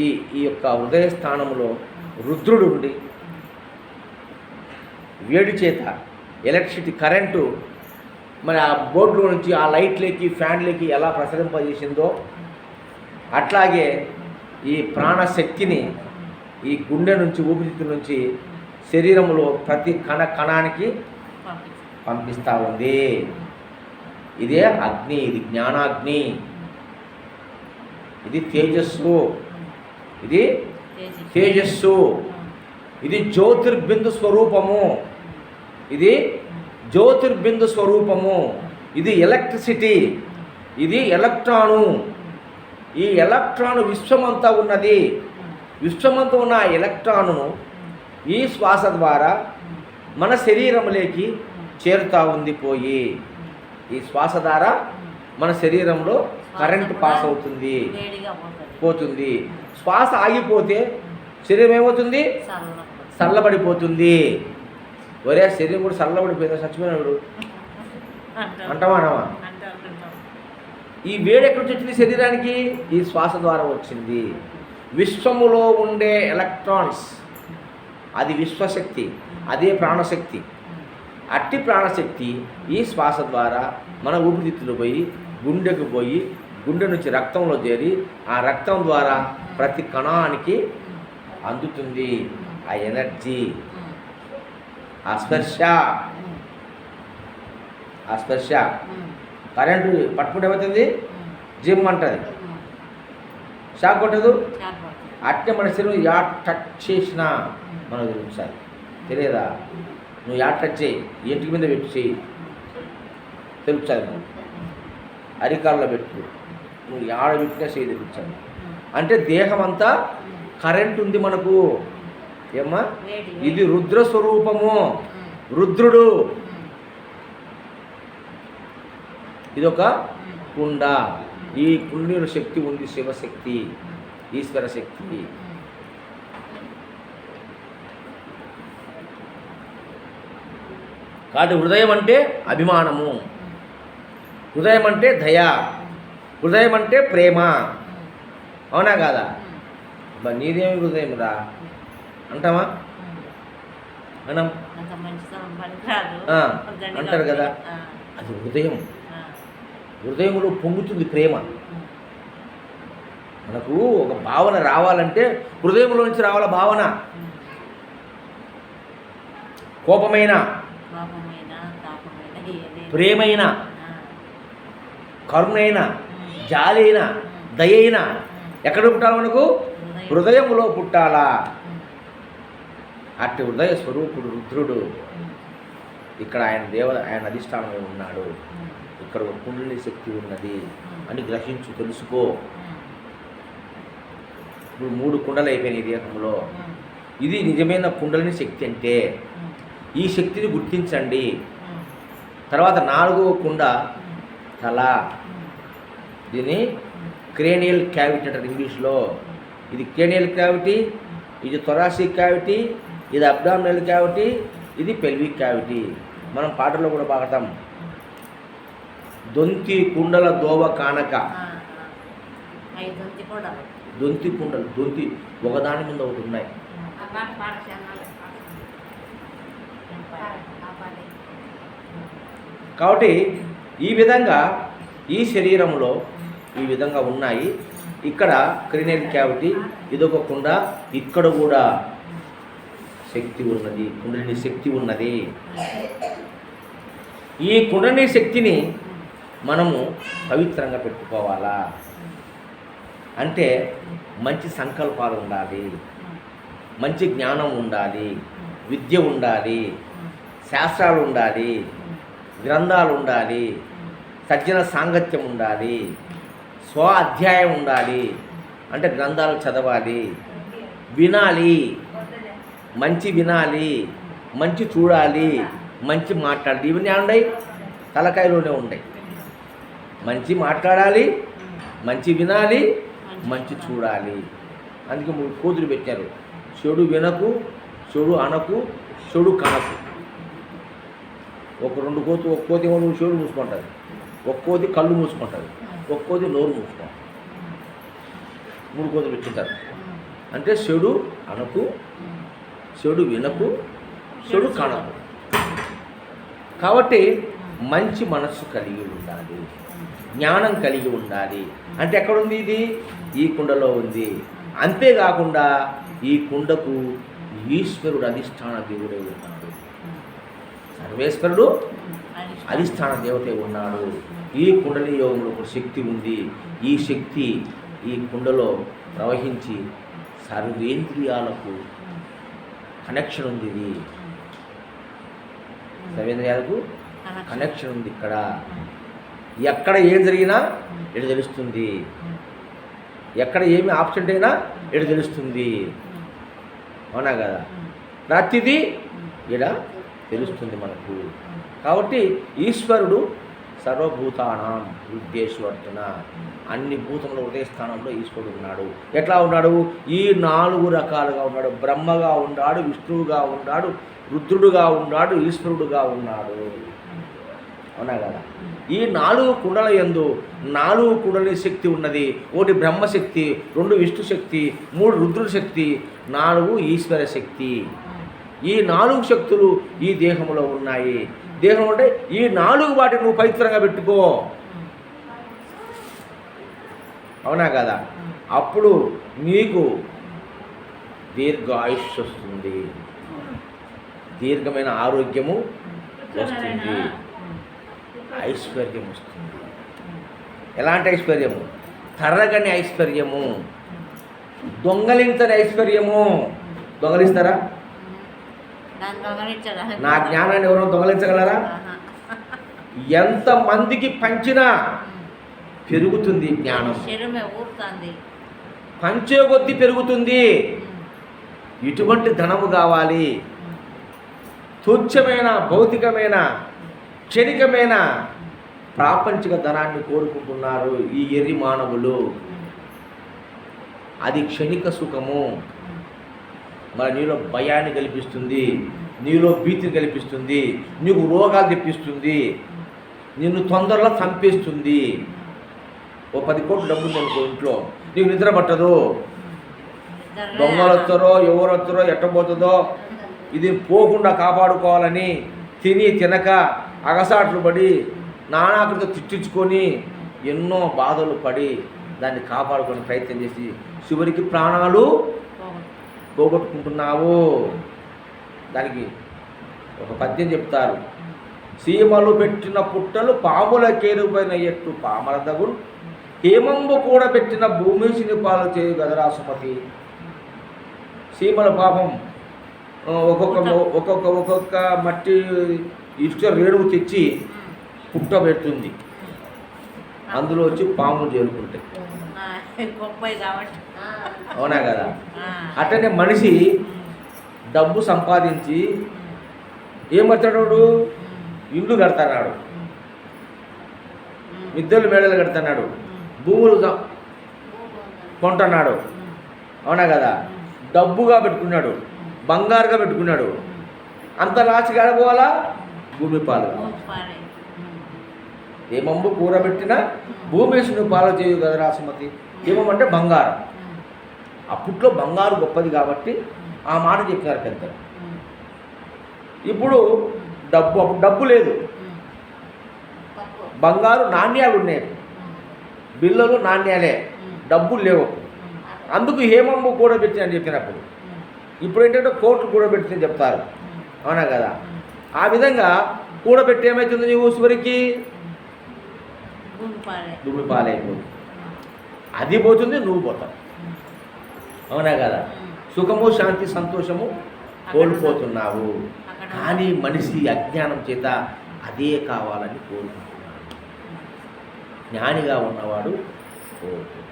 ఈ యొక్క హృదయ స్థానంలో రుద్రుడు ఉండి వేడి చేత ఎలక్ట్రిసిటీ కరెంటు మరి ఆ బోర్డులో నుంచి ఆ లైట్లకి ఫ్యాన్లకి ఎలా ప్రసరింపజేసిందో అట్లాగే ఈ ప్రాణశక్తిని ఈ గుండె నుంచి ఊపిరితిత్తుల నుంచి శరీరంలో ప్రతి కణానికి పంపిస్తూ ఉంది. ఇదే అగ్ని, ఇది జ్ఞానాగ్ని, ఇది తేజస్సు, ఇది తేజస్సు, ఇది జ్యోతిర్బిందు స్వరూపము, ఇది జ్యోతిర్బిందు స్వరూపము, ఇది ఎలక్ట్రిసిటీ, ఇది ఎలక్ట్రాను. ఈ ఎలక్ట్రాను విశ్వమంతా ఉన్నది. విశ్వమంతా ఉన్న ఆ ఎలక్ట్రానును ఈ శ్వాస ద్వారా మన శరీరంలోకి చేరుతూ ఉంది. పోయి ఈ శ్వాస ద్వారా మన శరీరంలో కరెంట్ పాస్ అవుతుంది, పోతుంది. శ్వాస ఆగిపోతే శరీరం ఏమవుతుంది? చల్లబడిపోతుంది. ఒరే శరీరం కూడా చల్లబడిపోయింది, చచ్చిపోయినాడు అంటావా అనవా? ఈ వేడి ఎక్కడి నుంచి వచ్చింది శరీరానికి? ఈ శ్వాస ద్వారా వచ్చింది. విశ్వములో ఉండే ఎలక్ట్రాన్స్, అది విశ్వశక్తి, అదే ప్రాణశక్తి. అట్టి ప్రాణశక్తి ఈ శ్వాస ద్వారా మన ఊపిరితిత్తులు పోయి గుండెకు పోయి గుండె నుంచి రక్తంలో చేరి ఆ రక్తం ద్వారా ప్రతి కణానికి అందుతుంది. ఆ ఎనర్జీ, ఆ స్పర్శ కరెంటు పట్టుకుంటే ఏమవుతుంది? జిమ్ అంటుంది, షాక్ కొట్టదు. అట్టే మన శరీరం యా టచ్ చేసినా మనకు తెలుస్తుంది. తెలియదా? నువ్వు యా టచ్ చేయి, ఇంటికి మీద పెట్టి చేయి, తెలుస్తుంది. అరికాల్లో పెట్టు, నువ్వు యాడ పెట్టినా చేయి తెలుస్తుంది. అంటే దేహం అంతా కరెంట్ ఉంది మనకు. ఏమ్మా? ఇది రుద్ర స్వరూపము, రుద్రుడు. ఇదొక కుండ. ఈ కుండలో శక్తి ఉంది, శివశక్తి, ఈశ్వర శక్తి. కాబట్టి హృదయం అంటే అభిమానము, హృదయం అంటే దయ, హృదయం అంటే ప్రేమ. అవునా కాదా? నీదేమి హృదయం రా అంటామా? మనం అంటారు కదా, అది హృదయం. హృదయంలో పొంగుతుంది ప్రేమ. మనకు ఒక భావన రావాలంటే హృదయంలో నుంచి రావాల భావన. కోపమైన, ప్రేమైన, కరుణైన, జాలైన, దయైన ఎక్కడ పుట్టాలి? మనకు హృదయంలో పుట్టాలా. అట్టి హృదయ స్వరూపుడు రుద్రుడు. ఇక్కడ ఆయన అధిష్టానంలో ఉన్నాడు. ఇక్కడ ఒక కుండలి శక్తి ఉన్నది అని గ్రహించు, తెలుసుకో. ఇప్పుడు 3 కుండలు అయిపోయినాయి దేహంలో. ఇది నిజమైన కుండలిని శక్తి అంటే ఈ శక్తిని గుర్తించండి. తర్వాత 4వ కుండ తల. దీన్ని క్రేనియల్ క్యావిటీ అంటారు ఇంగ్లీష్లో. ఇది క్రేనియల్ క్యావిటీ, ఇది థొరాసిక్ క్యావిటీ, ఇది అబ్డామినల్ క్యావిటీ, ఇది పెల్విక్ క్యావిటీ. మనం పాటల్లో కూడా పాడతాం, దొంతి కుండల దోవ కానక. దొంతి కుండలు, దొంతి ఒకదాని మీద ఒకటి ఉన్నాయి. కాబట్టి ఈ విధంగా ఈ శరీరంలో ఈ విధంగా ఉన్నాయి. ఇక్కడ క్రినియల్ క్యావిటీ, ఇదొక కుండ. ఇక్కడ కూడా శక్తి ఉన్నది, కుండలిని శక్తి ఉన్నది. ఈ కుండలిని శక్తిని మనము పవిత్రంగా పెట్టుకోవాలా అంటే మంచి సంకల్పాలు ఉండాలి, మంచి జ్ఞానం ఉండాలి, విద్య ఉండాలి, శాస్త్రాలు ఉండాలి, గ్రంథాలు ఉండాలి, సజ్జన సాంగత్యం ఉండాలి, స్వ అధ్యాయం ఉండాలి. అంటే గ్రంథాలు చదవాలి, వినాలి, మంచి వినాలి, మంచి చూడాలి, మంచి మాట్లాడాలి. ఇవన్నీ ఉన్నాయి తలకాయలోనే ఉన్నాయి. మంచి మాట్లాడాలి, మంచి వినాలి, మంచి చూడాలి. అందుకే 3 కోతులు పెట్టారు. చెడు వినకు, చెడు అనకు, చెడు కనకు. ఒక 2 కోతులు, ఒక కోతి ఏమో చెడు మూసుకుంటుంది, ఒక కోతి కళ్ళు మూసుకుంటుంది, ఒక కోతి నోరు మూసుకుంటుంది. 3 కోతులు పెట్టింటారు. అంటే చెడు అనకు, చెడు వినకు, చెడు కనకు. కాబట్టి మంచి మనస్సు కలిగి ఉండాలి, జ్ఞానం కలిగి ఉండాలి. అంటే ఎక్కడుంది? ఇది ఈ కుండలో ఉంది. అంతేకాకుండా ఈ కుండకు ఈశ్వరుడు అధిష్టాన దేవుడే ఉన్నాడు. సర్వేశ్వరుడు అధిష్టాన దేవతే ఉన్నాడు. ఈ కుండలి యోగంలో ఒక శక్తి ఉంది. ఈ శక్తి ఈ కుండలో ప్రవహించి సర్వేంద్రియాలకు కనెక్షన్ ఉంది. ఇది సర్వేంద్రియాలకు కనెక్షన్ ఉంది. ఇక్కడ ఎక్కడ ఏం జరిగినా ఎటు తెలుస్తుంది, ఎక్కడ ఏమి ఆబ్సెంట్ అయినా ఎటు తెలుస్తుంది. అవునా కదా? ప్రతిదీ ఇక్కడ తెలుస్తుంది మనకు. కాబట్టి ఈశ్వరుడు సర్వభూతానాం హృద్యేశ్వరున, అన్ని భూతముల హృదయ స్థానంలో ఈశ్వరుడు ఉన్నాడు. ఎట్లా ఉన్నాడు? ఈ 4 రకాలుగా ఉన్నాడు. బ్రహ్మగా ఉన్నాడు, విష్ణువుగా ఉన్నాడు, రుద్రుడుగా ఉన్నాడు, ఈశ్వరుడుగా ఉన్నాడు. అవునా కదా? ఈ 4 కుండల యందు 4 కుండలి శక్తి ఉన్నది. 1 బ్రహ్మశక్తి, 2 విష్ణు శక్తి, 3 రుద్రుడి శక్తి, 4 ఈశ్వర శక్తి. ఈ 4 శక్తులు ఈ దేహంలో ఉన్నాయి. దేహం అంటే ఈ 4 వాటిని నువ్వు పవిత్రంగా పెట్టుకో. అవునా కదా? అప్పుడు నీకు దీర్ఘాయుష్ వస్తుంది, దీర్ఘమైన ఆరోగ్యము వస్తుంది, ఐశ్వర్యం వస్తుంది. ఎలాంటి ఐశ్వర్యము? తరగని ఐశ్వర్యము, దొంగలించని ఐశ్వర్యము. దొంగలిస్తారా? నా జ్ఞానాన్ని ఎవరో దొంగలించగలరా? ఎంతమందికి పంచినా పెరుగుతుంది జ్ఞానం, పంచే కొద్దీ పెరుగుతుంది. ఇటువంటి ధనము కావాలి. తుచ్చమైన భౌతికమైన క్షణికమైన ప్రాపంచిక ధనాన్ని కోరుకుంటున్నారు ఈ ఎర్రి మానవులు. అది క్షణిక సుఖము. మరి నీలో భయాన్ని కల్పిస్తుంది, నీలో భీతిని కల్పిస్తుంది, నీకు రోగాలు తెప్పిస్తుంది, నిన్ను తొందరలో చంపేస్తుంది. ఓ 10 కోట్లు డబ్బు ఉంది అనుకో ఇంట్లో, నీకు నిద్ర పట్టదు. దొంగలు వస్తారో ఎవరు వస్తారో ఎట్టబోతుందో ఇది పోకుండా కాపాడుకోవాలని తిని తినక అగసాట్లు పడి నానాకృతితో తిట్టించుకొని ఎన్నో బాధలు పడి దాన్ని కాపాడుకునే ప్రయత్నం చేసి చివరికి ప్రాణాలు పోగొట్టుకుంటున్నావు. దానికి ఒక పద్యం చెప్తారు. సీమలు పెట్టిన పుట్టలు పాముల కేరుపైన ఎట్టు పామరదగుడు, హేమంబు కూడా పెట్టిన భూమి శినిపాలు చేయు గదరా సుమతి. సీమల పాపం ఒక్కొక్క మట్టి ఇసుక రేణువు తెచ్చి పుట్ట పెడుతుంది, అందులో వచ్చి పాములు చేరుకుంటాయి. అవునా కదా? అట్టనే మనిషి డబ్బు సంపాదించి ఏం కడతాడు? ఇల్లు కడతాడు, మిద్దెలు మేడలు కడతాడు, భూములు కొంటున్నాడు. అవునా కదా? డబ్బుగా పెట్టుకున్నాడు, బంగారుగా పెట్టుకున్నాడు. అంత లాస్ట్ గడపోవాలా? భూమి పాలు. ఏమంబు కూరబెట్టిన భూమేశుని పాలు చేయు కదరా సుమతి. ఏమంటే బంగారం. అప్పట్లో బంగారు గొప్పది కాబట్టి ఆ మాట చెప్పినారు పెద్దలు. ఇప్పుడు డబ్బు లేదు, బంగారు నాణ్యాలు ఉన్నాయి, బిల్లలు నాణ్యాలే, డబ్బులు లేవు. అందుకు హేమంబు కూడబెట్టి అని చెప్పినప్పుడు ఇప్పుడు ఏంటంటే కోట్లు కూడబెట్టి చెప్తారు. అవునా కదా? ఆ విధంగా కూడబెట్టి ఏమవుతుంది? నీవు చివరికి భూమి పాలైపోతుంది. అది పోతుంది, నువ్వు పోతావు. అవునా కదా? సుఖము శాంతి సంతోషము కోల్పోతున్నావు. కానీ మనిషి అజ్ఞానం చేత అదే కావాలని కోరుకుంటున్నాడు. జ్ఞానిగా ఉన్నవాడు కోరుకుంటున్నాడు.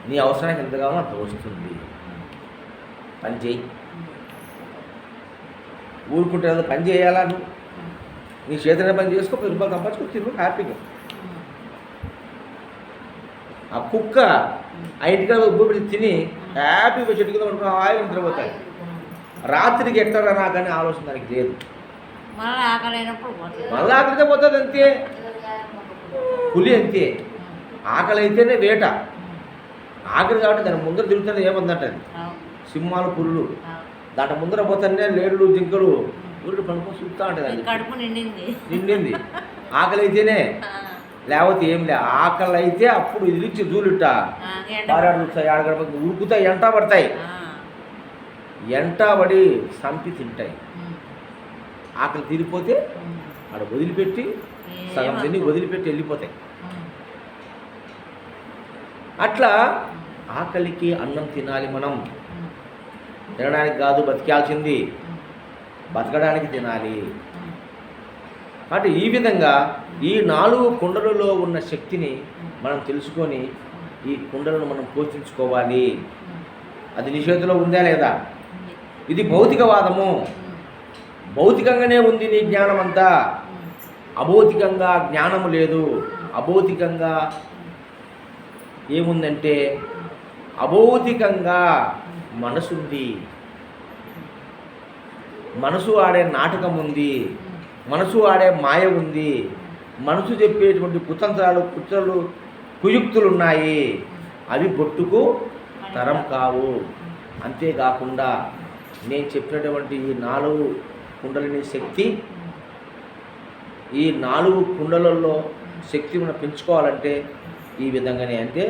నీ అవసరానికి ఎంత కావాలో అంత వస్తుంది. పని చేయి. ఊరుకుంటే పని చేయాలా? నువ్వు నీ చేతనే పని చేసుకో, 10 రూపాయలు సంపాదించుకో, తిరుగు హ్యాపీగా. ఆ కుక్క ఆ ఇంటికాడ ఉబ్బు పెట్టి తిని హ్యాపీగా చెట్టు కింద పడుకుని హాయిగా నిద్రపోతాయి. రాత్రికి ఎక్కడ నాకని ఆలోచన దానికి లేదు. మళ్ళీ ఆకలితే పోతుంది అంతే. పులి అంతే, ఆకలి అయితేనే వేట. ఆకలి కాబట్టి దాని ముందర తిరుగుతుంది. ఏముందంటది? సింహాలు, పులులు దాంట్లో ముందర పోతానే లేడులు జింకలు ఊళ్ళు పడుకొని చూస్తూ ఉంటుంది. నిండింది. ఆకలి అయితేనే లేకపోతే ఏం లే. ఆకలి అయితే అప్పుడు ఇదిలిచ్చి దూలుట ఆడగడ ఉరుకుతాయి, ఎంట పడతాయి, ఎంటబడి సంపి తింటాయి. ఆకలి తీరిపోతే ఆడ వదిలిపెట్టి సగం తిని వదిలిపెట్టి వెళ్ళిపోతాయి. అట్లా ఆకలికి అన్నం తినాలి. మనం తినడానికి కాదు బతికాల్సింది, బతకడానికి తినాలి. కాబట్టి ఈ విధంగా ఈ 4 కుండలలో ఉన్న శక్తిని మనం తెలుసుకొని ఈ కుండలను మనం పోషించుకోవాలి. అది నీ చేతిలో ఉందా లేదా? ఇది భౌతికవాదము. భౌతికంగానే ఉంది నీ జ్ఞానం అంతా. అభౌతికంగా జ్ఞానము లేదు. అభౌతికంగా ఏముందంటే అభౌతికంగా మనసుంది. మనసు ఆడే నాటకం ఉంది, మనసు ఆడే మాయ ఉంది, మనసు చెప్పేటువంటి కుతంత్రాలు కుట్రలు కుయుక్తులు ఉన్నాయి. అవి బొట్టుకు తరం కావు. అంతేకాకుండా నేను చెప్పినటువంటి ఈ 4 కుండలిని శక్తి, ఈ 4 కుండలలో శక్తి మనం పెంచుకోవాలంటే ఈ విధంగానే. అంటే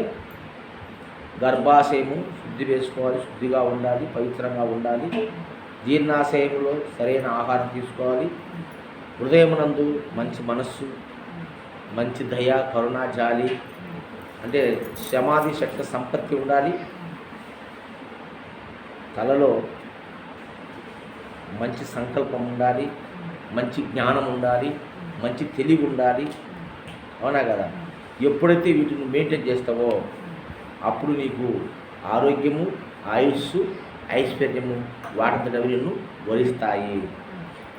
గర్భాశయము శుద్ధి వేసుకోవాలి, శుద్ధిగా ఉండాలి, పవిత్రంగా ఉండాలి. జీర్ణాశయంలో సరైన ఆహారం తీసుకోవాలి. హృదయమునందు మంచి మనస్సు, మంచి దయ, కరుణ, జాలి, అంటే సమాధి శక్తి సంపత్తి ఉండాలి. తలలో మంచి సంకల్పం ఉండాలి, మంచి జ్ఞానం ఉండాలి, మంచి తెలివి ఉండాలి. అవునా కదా? ఎప్పుడైతే వీటిని మెయింటైన్ చేస్తావో అప్పుడు నీకు ఆరోగ్యము, ఆయుస్సు, ఐశ్వర్యము వాటిని వరిస్తాయి.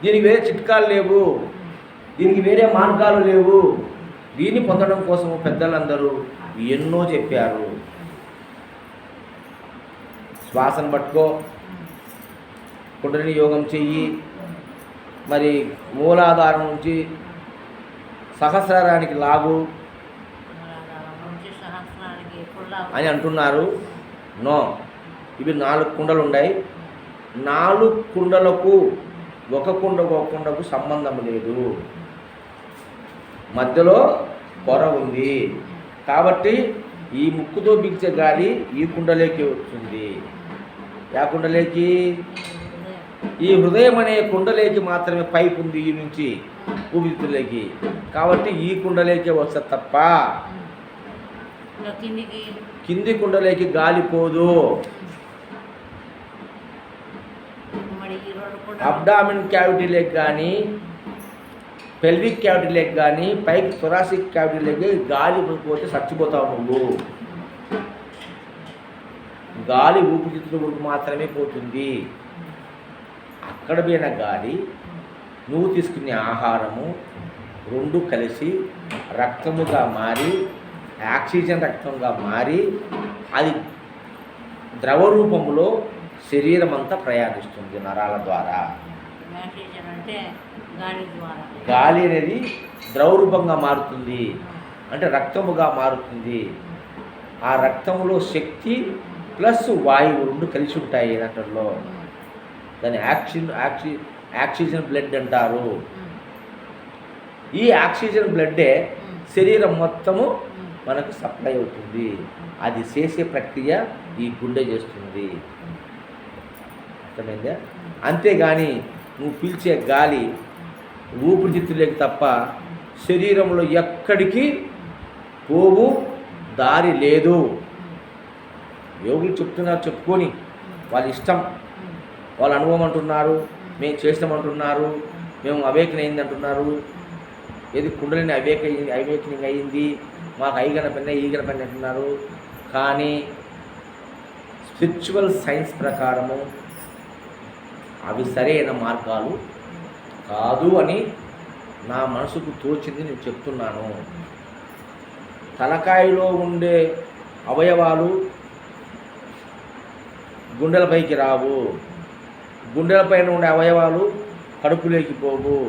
దీనికి వేరే చిట్కాలు లేవు, దీనికి వేరే మార్గాలు లేవు. దీన్ని పొందడం కోసం పెద్దలందరూ ఎన్నో చెప్పారు. శ్వాసను పట్టుకో, కుండలిని యోగం చెయ్యి, మరి మూలాధారం నుంచి సహస్రానికి లాగు అని అంటున్నారు. నో, ఇవి 4 కుండలు ఉన్నాయి. 4 కుండలకు ఒక కుండకు సంబంధం లేదు. మధ్యలో పొర ఉంది. కాబట్టి ఈ ముక్కుతో పీల్చే గాలి ఈ కుండలోకి వస్తుంది. ఆ కుండలోకి, ఈ హృదయం అనే కుండలోకి మాత్రమే పైపు ఉంది ఈ నుంచి ఊపిరితిత్తులోకి. కాబట్టి ఈ కుండలోకి వస్తుంది తప్ప కింది కుండలోకి గాలి పోదు. అబ్డామిన్ క్యావిటీలోకి కానీ, పెల్విక్ క్యావిటీలోకి కానీ, పైకి థొరాసిక్ క్యావిటీలోకి గాలి పోతే చచ్చిపోతావు నువ్వు. గాలి ఊపిరితిత్తులకు మాత్రమే పోతుంది. అక్కడ పోయిన గాలి, నువ్వు తీసుకునే ఆహారము 2 కలిసి రక్తముగా మారి, ఆక్సిజన్ రక్తంగా మారి, అది ద్రవ రూపంలో శరీరం అంతా ప్రయాణిస్తుంది నరాల ద్వారా. గాలి అనేది ద్రవ రూపంగా మారుతుంది, అంటే రక్తముగా మారుతుంది. ఆ రక్తంలో శక్తి ప్లస్ వాయువు 2 కలిసి ఉంటాయి దాంట్లో. దాన్ని ఆక్సిజన్ బ్లడ్ అంటారు. ఈ ఆక్సిజన్ బ్లడ్డే శరీరం మొత్తము మనకు సప్లై అవుతుంది. అది చేసే ప్రక్రియ ఈ గుండె చేస్తుంది. అర్థమైందా? అంతేగాని నువ్వు పీల్చే గాలి ఊపిరితిత్తులేక తప్ప శరీరంలో ఎక్కడికి పోవు దారి లేదు. యోగులు చెప్తున్నారు, చెప్పుకొని వాళ్ళ ఇష్టం, వాళ్ళ అనుభవం అంటున్నారు, మేము చేస్తామంటున్నారు, మేము అవేకన్ అయింది అంటున్నారు. ఏది కుండలిని అవేకనింగ్ అయింది, మాకు ఐగన పెన్న ఈగన పెన్న అంటున్నారు. కానీ స్పిరిచువల్ సైన్స్ ప్రకారము అవి సరైన మార్గాలు కాదు అని నా మనసుకు తోచింది నేను చెప్తున్నాను. తలకాయలో ఉండే అవయవాలు గుండెలపైకి రావు, గుండెలపైన ఉండే అవయవాలు కడుపులోకి పోవు,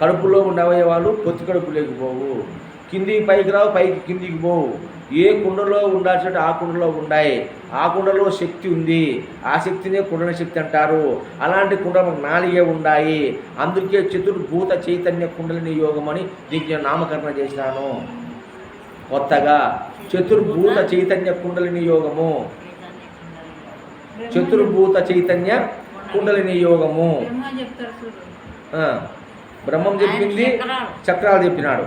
కడుపులో ఉండే అవయవాలు పొత్తి కడుపులోకి పోవు, కిందికి పైకి రావు, పైకి కిందికి పోవు. ఏ కుండలో ఉండాల్సిన ఆ కుండలో ఉన్నాయి. ఆ కుండలో శక్తి ఉంది, ఆ శక్తినే కుండల శక్తి అంటారు. అలాంటి కుండలు 4 ఉన్నాయి. అందుకే చతుర్భూత చైతన్య కుండలిని యోగం అని దీనికి నేను నామకరణ చేసినాను. కొత్తగా చతుర్భూత చైతన్య కుండలిని యోగము, చతుర్భూత చైతన్య కుండలిని యోగము. బ్రహ్మం చెప్పింది, చక్రాలు చెప్పినాడు.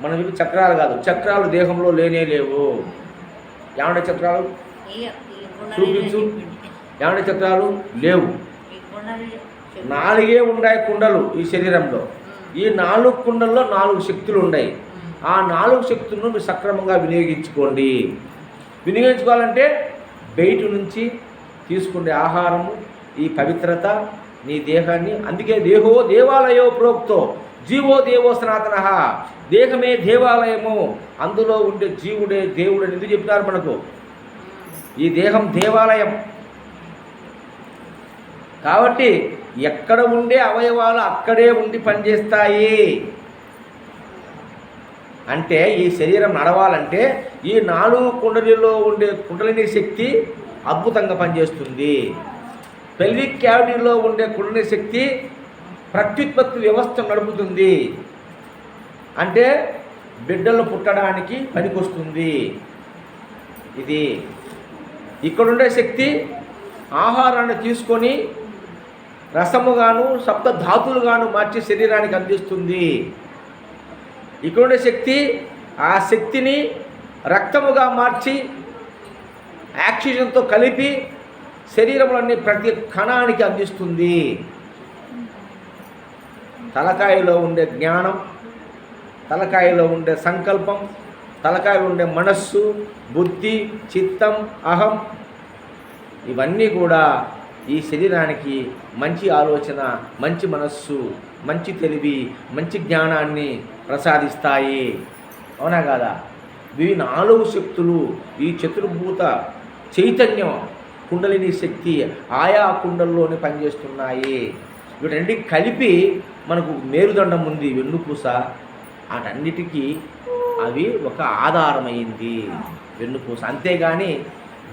మనం చెప్పి చక్రాలు కాదు, చక్రాలు దేహంలో లేనే లేవు. ఏమంటే చక్రాలు చూపించు, ఏమంటే చక్రాలు లేవు. 4 ఉన్నాయి కుండలు ఈ శరీరంలో. ఈ 4 కుండల్లో 4 శక్తులు ఉన్నాయి. ఆ 4 శక్తులను మీరు సక్రమంగా వినియోగించుకోండి. వినియోగించుకోవాలంటే బయట నుంచి తీసుకునే ఆహారము, ఈ పవిత్రత నీ దేహాన్ని. అందుకే దేహో దేవాలయో ప్రోక్తో జీవో దేవో సనాతన. దేహమే దేవాలయము, అందులో ఉండే జీవుడే దేవుడు అని ఎందుకు చెప్తున్నారు మనకు? ఈ దేహం దేవాలయం కాబట్టి ఎక్కడ ఉండే అవయవాలు అక్కడే ఉండి పనిచేస్తాయి. అంటే ఈ శరీరం నడవాలంటే ఈ 4 కుండలిలో ఉండే కుండలిని శక్తి అద్భుతంగా పనిచేస్తుంది. పెల్విక్ క్యావిటీలో ఉండే కుండలిని శక్తి ప్రత్యుత్పత్తి వ్యవస్థ నడుపుతుంది. అంటే బిడ్డలు పుట్టడానికి పనికొస్తుంది. ఇది ఇక్కడుండే శక్తి ఆహారాన్ని తీసుకొని రసముగాను సప్త ధాతులుగాను మార్చి శరీరానికి అందిస్తుంది. ఇక్కడుండే శక్తి ఆ శక్తిని రక్తముగా మార్చి ఆక్సిజన్తో కలిపి శరీరంలోని ప్రతి కణానికి అందిస్తుంది. తలకాయలో ఉండే జ్ఞానం, తలకాయలో ఉండే సంకల్పం, తలకాయలో ఉండే మనస్సు, బుద్ధి, చిత్తం, అహం, ఇవన్నీ కూడా ఈ శరీరానికి మంచి ఆలోచన, మంచి మనస్సు, మంచి తెలివి, మంచి జ్ఞానాన్ని ప్రసాదిస్తాయి. అవునా కాదా? ఇవి 4 శక్తులు ఈ చతుర్భూత చైతన్యం కుండలిని శక్తి ఆయా కుండల్లోనే పనిచేస్తున్నాయి. వీటన్నిటి కలిపి మనకు మేరుదండం ఉంది, వెన్నుపూస. వాటన్నిటికీ అవి ఒక ఆధారమైంది వెన్నుపూస. అంతేగాని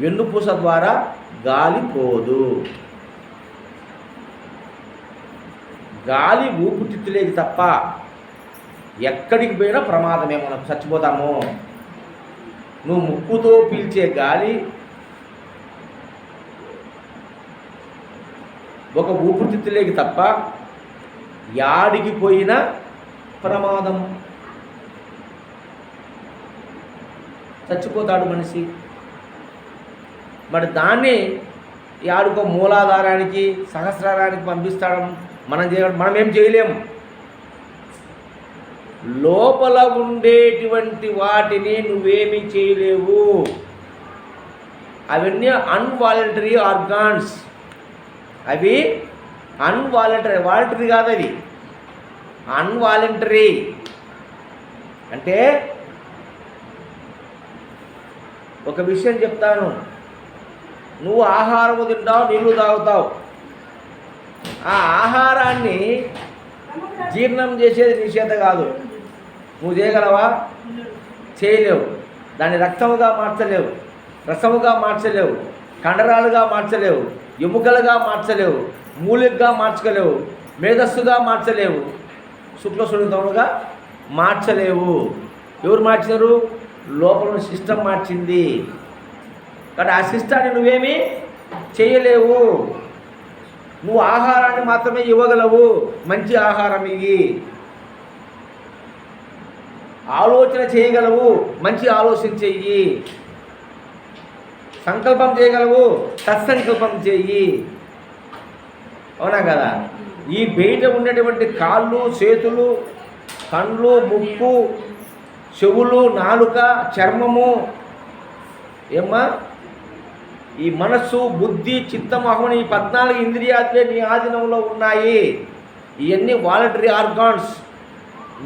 వెన్నుపూస ద్వారా గాలి పోదు. గాలి ఊపిరితిత్తులేకి తప్ప ఎక్కడికి పోయినా ప్రమాదమే, మనం చచ్చిపోతాము. నువ్వు ముక్కుతో పీల్చే గాలి ఒక ఊపిరితిత్తులేకి తప్ప యాడికి పోయినా ప్రమాదం, చచ్చిపోతాడు మనిషి. మరి దాన్ని యాడుకో మూలాధారానికి సహస్రారానికి పంపిస్తాడు. మనం ఏం చేయలేం. లోపల ఉండేటువంటి వాటిని నువ్వేమీ చేయలేవు. అవన్నీ అన్వాలంటరీ ఆర్గాన్స్. అవి అన్వాలంటరీ, వాలంటరీ కాదు, అవి అన్వాలంటరీ. అంటే ఒక విషయం చెప్తాను, నువ్వు ఆహారము తింటావు, నీళ్ళు తాగుతావు. ఆ ఆహారాన్ని జీర్ణం చేసేది నీ చేత కాదు. నువ్వు చేయగలవా? చేయలేవు. దాన్ని రక్తముగా మార్చలేవు, రసముగా మార్చలేవు, కండరాలుగా మార్చలేవు, ఎముకలుగా మార్చలేవు, మూలికగా మార్చలేవు, మేధస్సుగా మార్చలేవు, శుక్లసున్నితములుగా మార్చలేవు. ఎవరు మార్చారు? లోపల సిస్టమ్ మార్చింది. కాబట్టి ఆ సిస్టాన్ని నువ్వేమీ చేయలేవు. నువ్వు ఆహారాన్ని మాత్రమే ఇవ్వగలవు. మంచి ఆహారం ఇవి. ఆలోచన చేయగలవు, మంచి ఆలోచన చెయ్యి. సంకల్పం చేయగలవు, సత్సంకల్పం చెయ్యి. అవునా కదా? ఈ బయట ఉండేటువంటి కాళ్ళు, చేతులు, కళ్ళు, ముక్కు, చెవులు, నాలుక, చర్మము, ఏమ్మా, ఈ మనస్సు, బుద్ధి, చిత్తం, అహం, ఈ 14 ఇంద్రియాలే నీ ఆధీనంలో ఉన్నాయి. ఇవన్నీ వాలంటరీ ఆర్గాన్స్.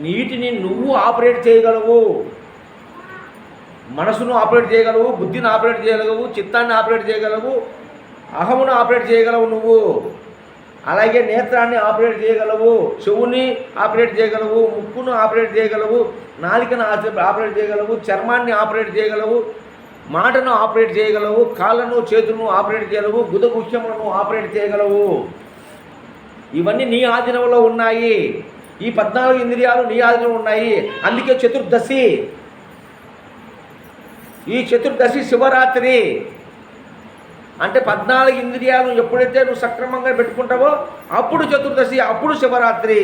వీటిని నువ్వు ఆపరేట్ చేయగలవు. మనసును ఆపరేట్ చేయగలవు, బుద్ధిని ఆపరేట్ చేయగలవు, చిత్తాన్ని ఆపరేట్ చేయగలవు, అహమును ఆపరేట్ చేయగలవు నువ్వు. అలాగే నేత్రాన్ని ఆపరేట్ చేయగలవు, చెవుని ఆపరేట్ చేయగలవు, ముక్కును ఆపరేట్ చేయగలవు, నాలికను ఆపరేట్ చేయగలవు, చర్మాన్ని ఆపరేట్ చేయగలవు, మాటను ఆపరేట్ చేయగలవు, కాళ్ళను చేతులను ఆపరేట్ చేయగలవు, గుదగుహ్యములను ఆపరేట్ చేయగలవు. ఇవన్నీ నీ ఆధీనంలో ఉన్నాయి. ఈ 14 ఇంద్రియాలు నీ ఆధీనంలో ఉన్నాయి. అందుకే చతుర్దశి ఈ చతుర్దశి శివరాత్రి అంటే 14 ఇంద్రియాలు ఎప్పుడైతే నువ్వు సక్రమంగా పెట్టుకుంటావో అప్పుడు చతుర్దశి, అప్పుడు శివరాత్రి.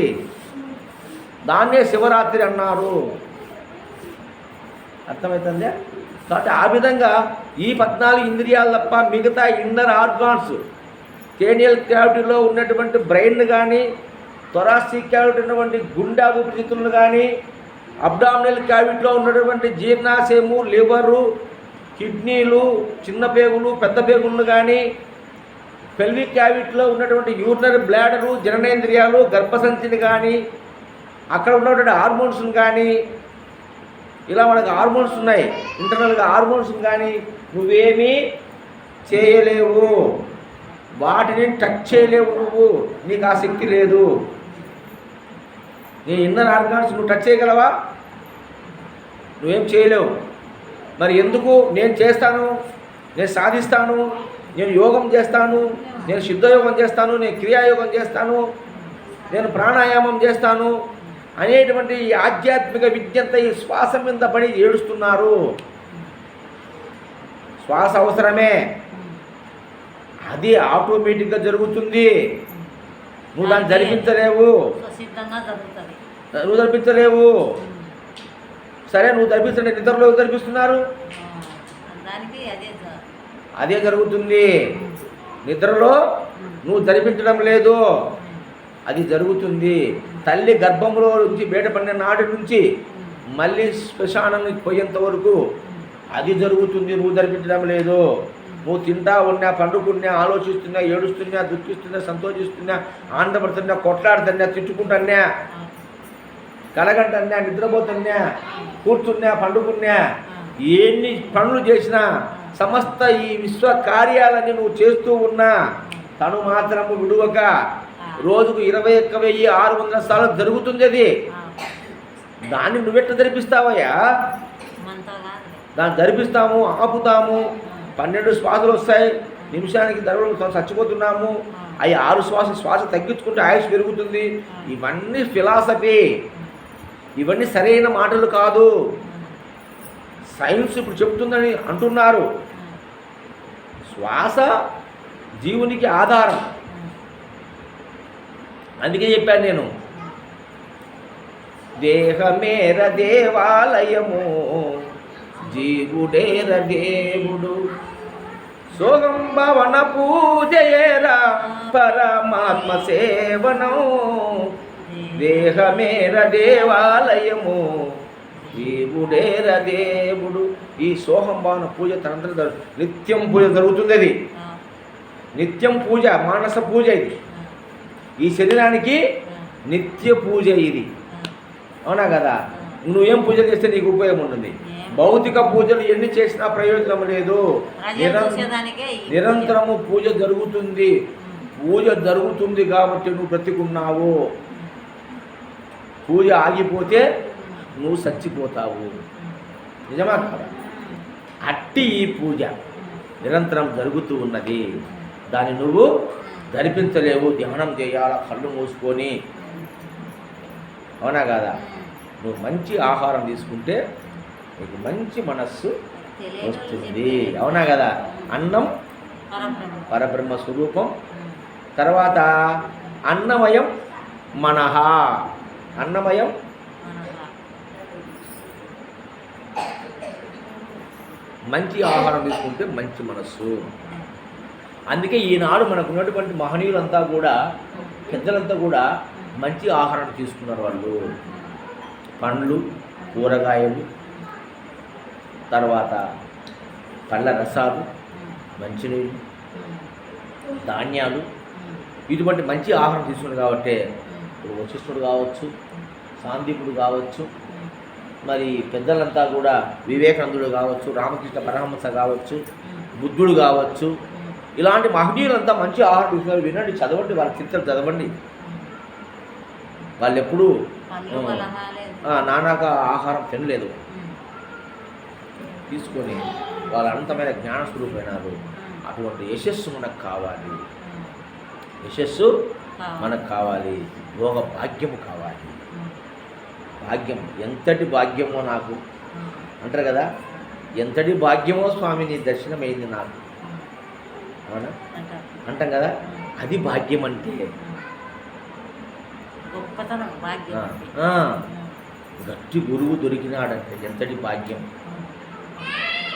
దాన్నే శివరాత్రి అన్నారు. అర్థమవుతుందా? కాబట్టి ఆ విధంగా ఈ 14 ఇంద్రియాలు తప్ప మిగతా ఇన్నర్ ఆర్గాన్స్, క్రేనియల్ క్యావిటీలో ఉన్నటువంటి బ్రెయిన్ కానీ, థొరాసిక్ క్యావిటీ ఉన్నటువంటి గుండె ఊపిరితిత్తులను కానీ, అబ్డామినల్ క్యావిటీలో ఉన్నటువంటి జీర్ణాశయము, లివరు, కిడ్నీలు, చిన్న పేగులు, పెద్ద పేగులను కానీ, పెల్విక్ క్యావిటీలో ఉన్నటువంటి యూరినరీ బ్లాడరు, జననేంద్రియాలు, గర్భసంచిని కానీ, అక్కడ ఉన్నటువంటి హార్మోన్స్ని కానీ, ఇలా మనకు హార్మోన్స్ ఉన్నాయి, ఇంటర్నల్గా హార్మోన్స్ని కానీ నువ్వేమీ చేయలేవు, వాటిని టచ్ చేయలేవు. నీకు ఆ శక్తి లేదు. నీ ఇన్నర్ ఆర్గాన్స్ నువ్వు టచ్ చేయగలవా? నువ్వేం చేయలేవు. మరి ఎందుకు? నేను చేస్తాను, నేను సాధిస్తాను, నేను యోగం చేస్తాను, నేను సిద్ధయోగం చేస్తాను, నేను క్రియాయోగం చేస్తాను, నేను ప్రాణాయామం చేస్తాను అనేటువంటి ఈ ఆధ్యాత్మిక విద్యంతా ఈ శ్వాస మీద పడి ఏడుస్తున్నారు. శ్వాస అవసరమే, అది ఆటోమేటిక్గా జరుగుతుంది. నువ్వు దాన్ని జరిపించలేవు. నువ్వు జరిపించలేవు. సరే, నువ్వు జరిపిస్తుంటే నిద్రలో జరిపిస్తున్నారు, అదే జరుగుతుంది. నిద్రలో నువ్వు జరిపించడం లేదు, అది జరుగుతుంది. తల్లి గర్భంలో నుంచి బయటపడిన నాటి నుంచి మళ్ళీ శ్మశానానికి పోయేంత వరకు అది జరుగుతుంది. నువ్వు జరిపించడం లేదు. నువ్వు తింటా ఉన్నా, పండుకున్నా, ఆలోచిస్తున్నా, ఏడుస్తున్నా, దుఃఖిస్తున్నా, సంతోషిస్తున్నా, ఆనందపడుతున్నా, కొట్లాడుతున్నా, తిట్టుకుంటున్నా, కలగంటన్నా, నిద్రపోతున్నా, కూర్చున్నా, పండుకున్నా, ఎన్ని పనులు చేసినా, సమస్త ఈ విశ్వ కార్యాలన్నీ నువ్వు చేస్తూ ఉన్నా తను మాత్రము విడువక రోజుకు 21,600 సార్లు జరుగుతుంది. అది దాన్ని నువ్వెట్లా జరిపిస్తావయ్యా? దాన్ని జరిపిస్తాము, ఆపుతాము. 12 శ్వాసలు వస్తాయి, నిమిషానికి ధరలు చచ్చిపోతున్నాము. అవి 6 శ్వాస తగ్గించుకుంటే ఆయుష్ పెరుగుతుంది. ఇవన్నీ ఫిలాసఫీ, ఇవన్నీ సరైన మాటలు కాదు. సైన్స్ ఇప్పుడు చెప్తుందని అంటున్నారు. శ్వాస జీవునికి ఆధారం. అందుకే చెప్పాను నేను, దేహమేర దేవాలయము, జీవుడేర దేవుడు, సోగం భవన పూజయేరా పరమాత్మ సేవనం. దేహమేర దేవాలయము, జీవుడేర దేవుడు. ఈ సోహం భావన పూజ తనంతర నిత్యం పూజ జరుగుతుంది. అది నిత్యం పూజ, మానస పూజ. ఇది ఈ శరీరానికి నిత్య పూజ. ఇది అవునా కదా? నువ్వేం పూజలు చేస్తే నీకు ఉపయోగం ఉంటుంది? భౌతిక పూజలు ఎన్ని చేసినా ప్రయోజనం లేదు. నిరంతరము పూజ జరుగుతుంది. పూజ జరుగుతుంది కాబట్టి నువ్వు బ్రతికున్నావు. పూజ ఆగిపోతే నువ్వు చచ్చిపోతావు. నిజమా కదా? అట్టి ఈ పూజ నిరంతరం జరుగుతూ ఉన్నది. దాన్ని నువ్వు ధరిపించలేవు. ధ్యానం చేయాల కళ్ళు మూసుకొని. అవునా కదా? నువ్వు మంచి ఆహారం తీసుకుంటే నీకు మంచి మనస్సు వస్తుంది. అవునా కదా? అన్నం పరబ్రహ్మ స్వరూపం. తర్వాత అన్నమయం మనః. అన్నమయం మంచి ఆహారం తీసుకుంటే మంచి మనస్సు. అందుకే ఈనాడు మనకు ఉన్నటువంటి మహనీయులంతా కూడా, పెద్దలంతా కూడా మంచి ఆహారం తీసుకున్నారు. వాళ్ళు పండ్లు, కూరగాయలు, తర్వాత పళ్ళ రసాలు, మంచినీళ్ళు, ధాన్యాలు, ఇటువంటి మంచి ఆహారం తీసుకున్నారు. కాబట్టి ఇప్పుడు వశిష్ఠుడు కావచ్చు, సాందీపుడు కావచ్చు, మరి పెద్దలంతా కూడా వివేకానందుడు కావచ్చు, రామకృష్ణ పరమహంస కావచ్చు, బుద్ధుడు కావచ్చు, ఇలాంటి మహనీయులంతా మంచి ఆహారం తీసుకున్నారు. వినండి, చదవండి, వాళ్ళ చరిత్రలు చదవండి. వాళ్ళు ఎప్పుడూ నానాక ఆహారం తినలేదు. తీసుకొని వాళ్ళ అనంతమైన జ్ఞానస్వరూపమైనారు. అటువంటి యశస్సు మనకు కావాలి. యశస్సు మనకు కావాలి. యోగ భాగ్యము కావాలి. భాగ్యం ఎంతటి భాగ్యమో నాకు అంటారు కదా. ఎంతటి భాగ్యమో స్వామి నీ దర్శనమైంది నాకు, అవునా అంటారు. అంటాం కదా. అది భాగ్యం అంటే. గొప్పతనం భాగ్యం ఆ, అంటే. ఆ, గట్టి గురువు దొరికినాడంటే ఎంతటి భాగ్యం.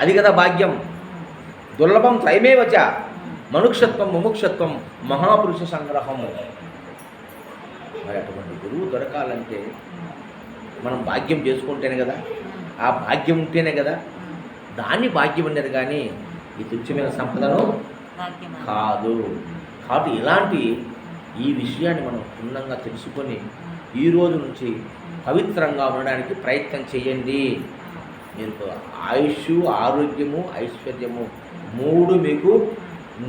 అది కదా భాగ్యం. దుర్లభం త్రైమేవచ మనుక్షత్వం ముముక్షత్వం మహాపురుష సంగ్రహము. మరి అటువంటి గురువు దొరకాలంటే మనం భాగ్యం చేసుకుంటేనే కదా, ఆ భాగ్యం ఉంటేనే కదా దాన్ని భాగ్యం ఉండేది. కానీ ఈ తుచ్చమైన సంపదను భాగ్యం కాదు. కాబట్టి ఇలాంటి ఈ విషయాన్ని మనం క్షుణ్ణంగా తెలుసుకొని ఈ రోజు నుంచి పవిత్రంగా ఉండడానికి ప్రయత్నం చేయండి. మీకు ఆయుష్, ఆరోగ్యము, ఐశ్వర్యము మూడు మీకు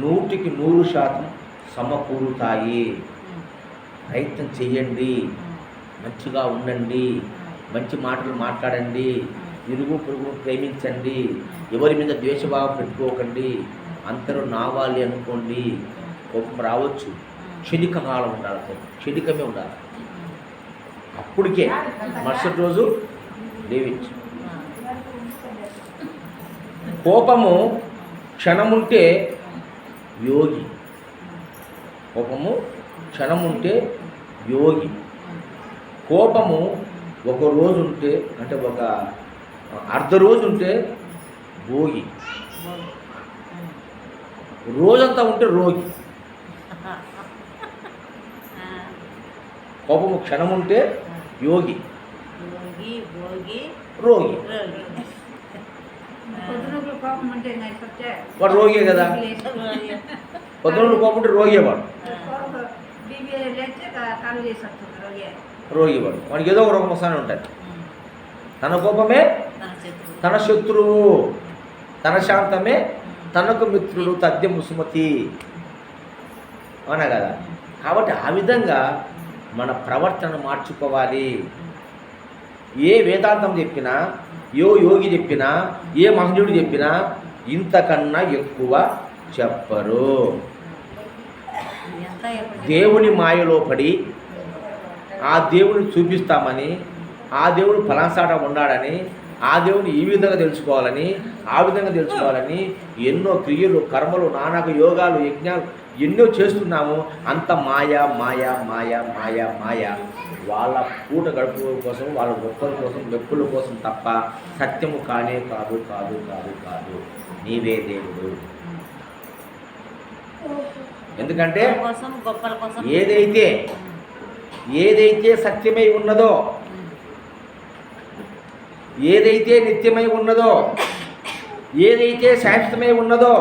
100% సమకూరుతాయి. ప్రయత్నం చేయండి, మంచిగా ఉండండి, మంచి మాటలు మాట్లాడండి, ఇరుగు పొరుగును ప్రేమించండి, ఎవరి మీద ద్వేషభావం పెట్టుకోకండి, అందరూ నావాలి అనుకోండి. కోపం రావచ్చు, క్షణిక కాలం ఉండాలి, క్షణికమే ఉండాలి. అప్పటికే మరుసటి రోజు లేవచ్చు. కోపము క్షణముంటే యోగి, కోపము క్షణముంటే యోగి. కోపము ఒక రోజు ఉంటే అంటే ఒక అర్ధ రోజు ఉంటే భోగి, రోజంతా ఉంటే రోగి. కోపము క్షణముంటే యోగి, యోగి భోగి రోగి. రోగి. పొద్దునప్పుడు కోపం ఉంటే నేను చెప్తే వాడు రోగే కదా. పొద్దున కోపం ఉంటే రోగే వాడు, బీబీ లేస్తే కళ్ళు చేసి వస్తుంది రోజే. రోగి వాడు. వాడికి ఏదో ఒక రోగం వస్తూనే ఉంటుంది. తన కోపమే తన శత్రువు. తన శత్రువు, తన శాంతమే తనకు మిత్రుడు, తథ్యము సుమతి, అవునా కదా. కాబట్టి ఆ విధంగా మన ప్రవర్తన మార్చుకోవాలి. ఏ వేదాంతం చెప్పినా, ఏ యోగి చెప్పినా, ఏ మహనీయుడు చెప్పినా ఇంతకన్నా ఎక్కువ చెప్పరు. ఎంత ఎప్పుడు దేవుని మాయలో పడి ఆ దేవుని చూపిస్తామని, ఆ దేవుడు ఫలాసాట ఉన్నాడని, ఆ దేవుని ఈ విధంగా తెలుసుకోవాలని, ఆ విధంగా తెలుసుకోవాలని ఎన్నో క్రియలు, కర్మలు, నానాక యోగాలు, యజ్ఞాలు ఎన్నో చేస్తున్నాము. అంత మాయ మాయ మాయ మాయ మాయ. వాళ్ళ పూట గడుపు కోసం, వాళ్ళ గొప్పల కోసం, మెప్పుల కోసం తప్ప సత్యము కానే కాదు కాదు కాదు కాదు. నీవే దేవుడు. ఎందుకంటే కోసం గొప్పల కోసం ఏదైతే సత్యమై ఉన్నదో, ఏదైతే నిత్యమై ఉన్నదో, ఏదైతే శాశ్వతమై ఉన్నదో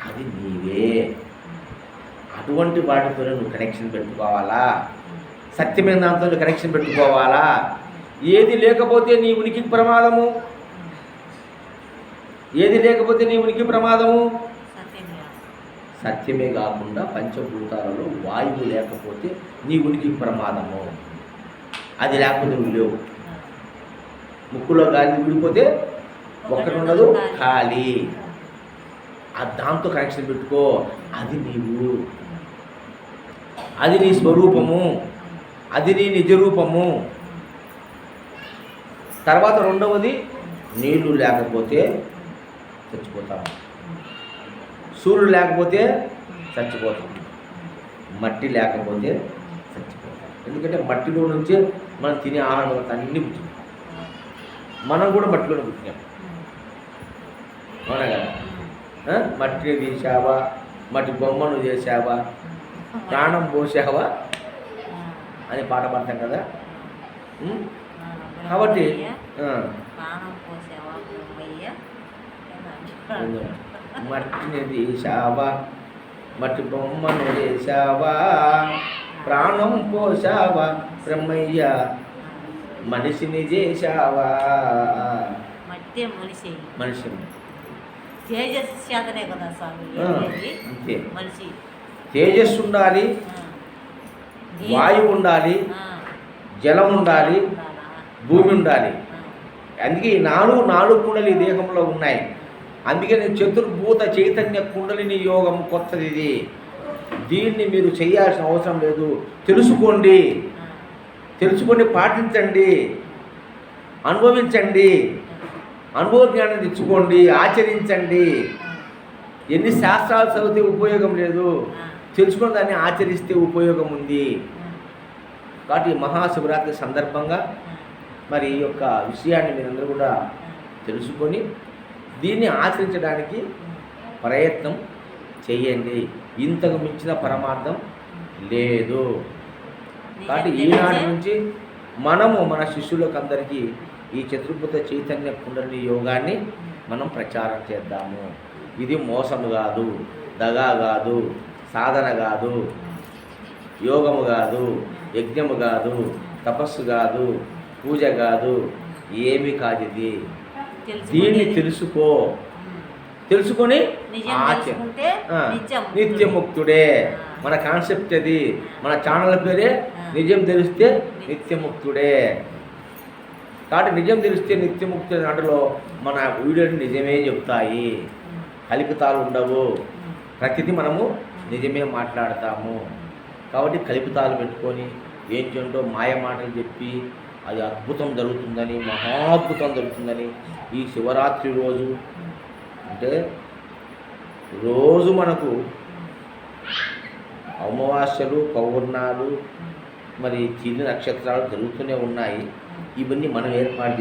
అది నీవే. అటువంటి వాటితో నువ్వు కనెక్షన్ పెట్టుకోవాలా, సత్యమైన దాంతో కనెక్షన్ పెట్టుకోవాలా. ఏది లేకపోతే నీ ఉనికికి ప్రమాదము, ఏది లేకపోతే నీ ఉనికి ప్రమాదము. సత్యంగా సత్యమే కాకుండా పంచభూతాలలో వాయువు లేకపోతే నీ ఉనికి ప్రమాదము. అది లేకపోతే నువ్వు లేవు. ముక్కులో గాలి విడిపోతే ఒక్కటి ఉండదు, ఖాళీ. ఆ దాంతో కనెక్షన్ పెట్టుకో. అది నీవు, అది నీ స్వరూపము, అది నీ నిజ రూపము. తర్వాత రెండవది, నీళ్లు లేకపోతే చచ్చిపోతాము, సూర్యుడు లేకపోతే చచ్చిపోతాం, మట్టి లేకపోతే చచ్చిపోతాం. ఎందుకంటే మట్టిలో నుంచే మనం తినే ఆహారం అన్నీ పుట్టింది. మనం కూడా మట్టిలోనే పుట్టినాం, అవునా కదా. మట్టిని తీసావా, మట్టి బొమ్మను చేసావా, ప్రాణం పోసావా అని పాట పాడతాం కదా. కాబట్టి ప్రాణం పోసేవా బ్రహ్మయ్య. మట్టిని తీసావా, మట్టి బొమ్మను చేసావా, ప్రాణం పోసావా బ్రహ్మయ్య, మనిషిని చేసావా. మట్టి మనిషి, మనిషి తేజస్సు చేతనే కదా స్వామి అంతే. మనిషి. తేజస్సు ఉండాలి, వాయువు ఉండాలి, జలం ఉండాలి, భూమి ఉండాలి. అందుకే ఈ నాలుగు కుండలి దేహంలో ఉన్నాయి. అందుకని చతుర్భూత చైతన్య కుండలిని యోగం కొత్తది ఇది. దీన్ని మీరు చేయాల్సిన అవసరం లేదు. తెలుసుకోండి, పాటించండి, అనుభవించండి. అనుభవ జ్ఞానం తెచ్చుకోండి, ఆచరించండి. ఎన్ని శాస్త్రాలు చదివితే ఉపయోగం లేదు, తెలుసుకున్న దాన్ని ఆచరిస్తే ఉపయోగం ఉంది. కాబట్టి మహాశివరాత్రి సందర్భంగా మరి ఈ యొక్క విషయాన్ని మీరందరూ కూడా తెలుసుకొని దీన్ని ఆచరించడానికి ప్రయత్నం చేయండి. ఇంతకు మించిన పరమార్థం లేదు. కాబట్టి ఈనాటి నుంచి మనము మన శిష్యులకు అందరికీ ఈ చతుర్భుత చైతన్య కుండలిని యోగాన్ని మనం ప్రచారం చేద్దాము. ఇది మోసము కాదు, దగా కాదు, సాధన కాదు, యోగము కాదు, యజ్ఞము కాదు, తపస్సు కాదు, పూజ కాదు, ఏమీ కాదు. ఇది దీన్ని తెలుసుకొని నిత్యముక్తుడే. మన కాన్సెప్ట్ అది. మన ఛానల్ పేరే నిజం తెలిస్తే నిత్యముక్తుడే. కాబట్టి నిజం తెలిస్తే నిత్యముక్తుడే నాటిలో మన వీడియోని నిజమే చెప్తాయి, కల్పితాలు ఉండవు. ప్రతిదీ మనము నిజమే మాట్లాడతాము. కాబట్టి కల్పితాలు పెట్టుకొని ఏంటంటో మాయ మాటలు చెప్పి అది అద్భుతం జరుగుతుందని, మహాద్భుతం జరుగుతుందని ఈ శివరాత్రి రోజు అంటే రోజు మనకు అమావాస్యలు, పౌర్ణాలు, మరి చిన్న నక్షత్రాలు జరుగుతూనే ఉన్నాయి. ఇవన్నీ మనం ఏర్పాటు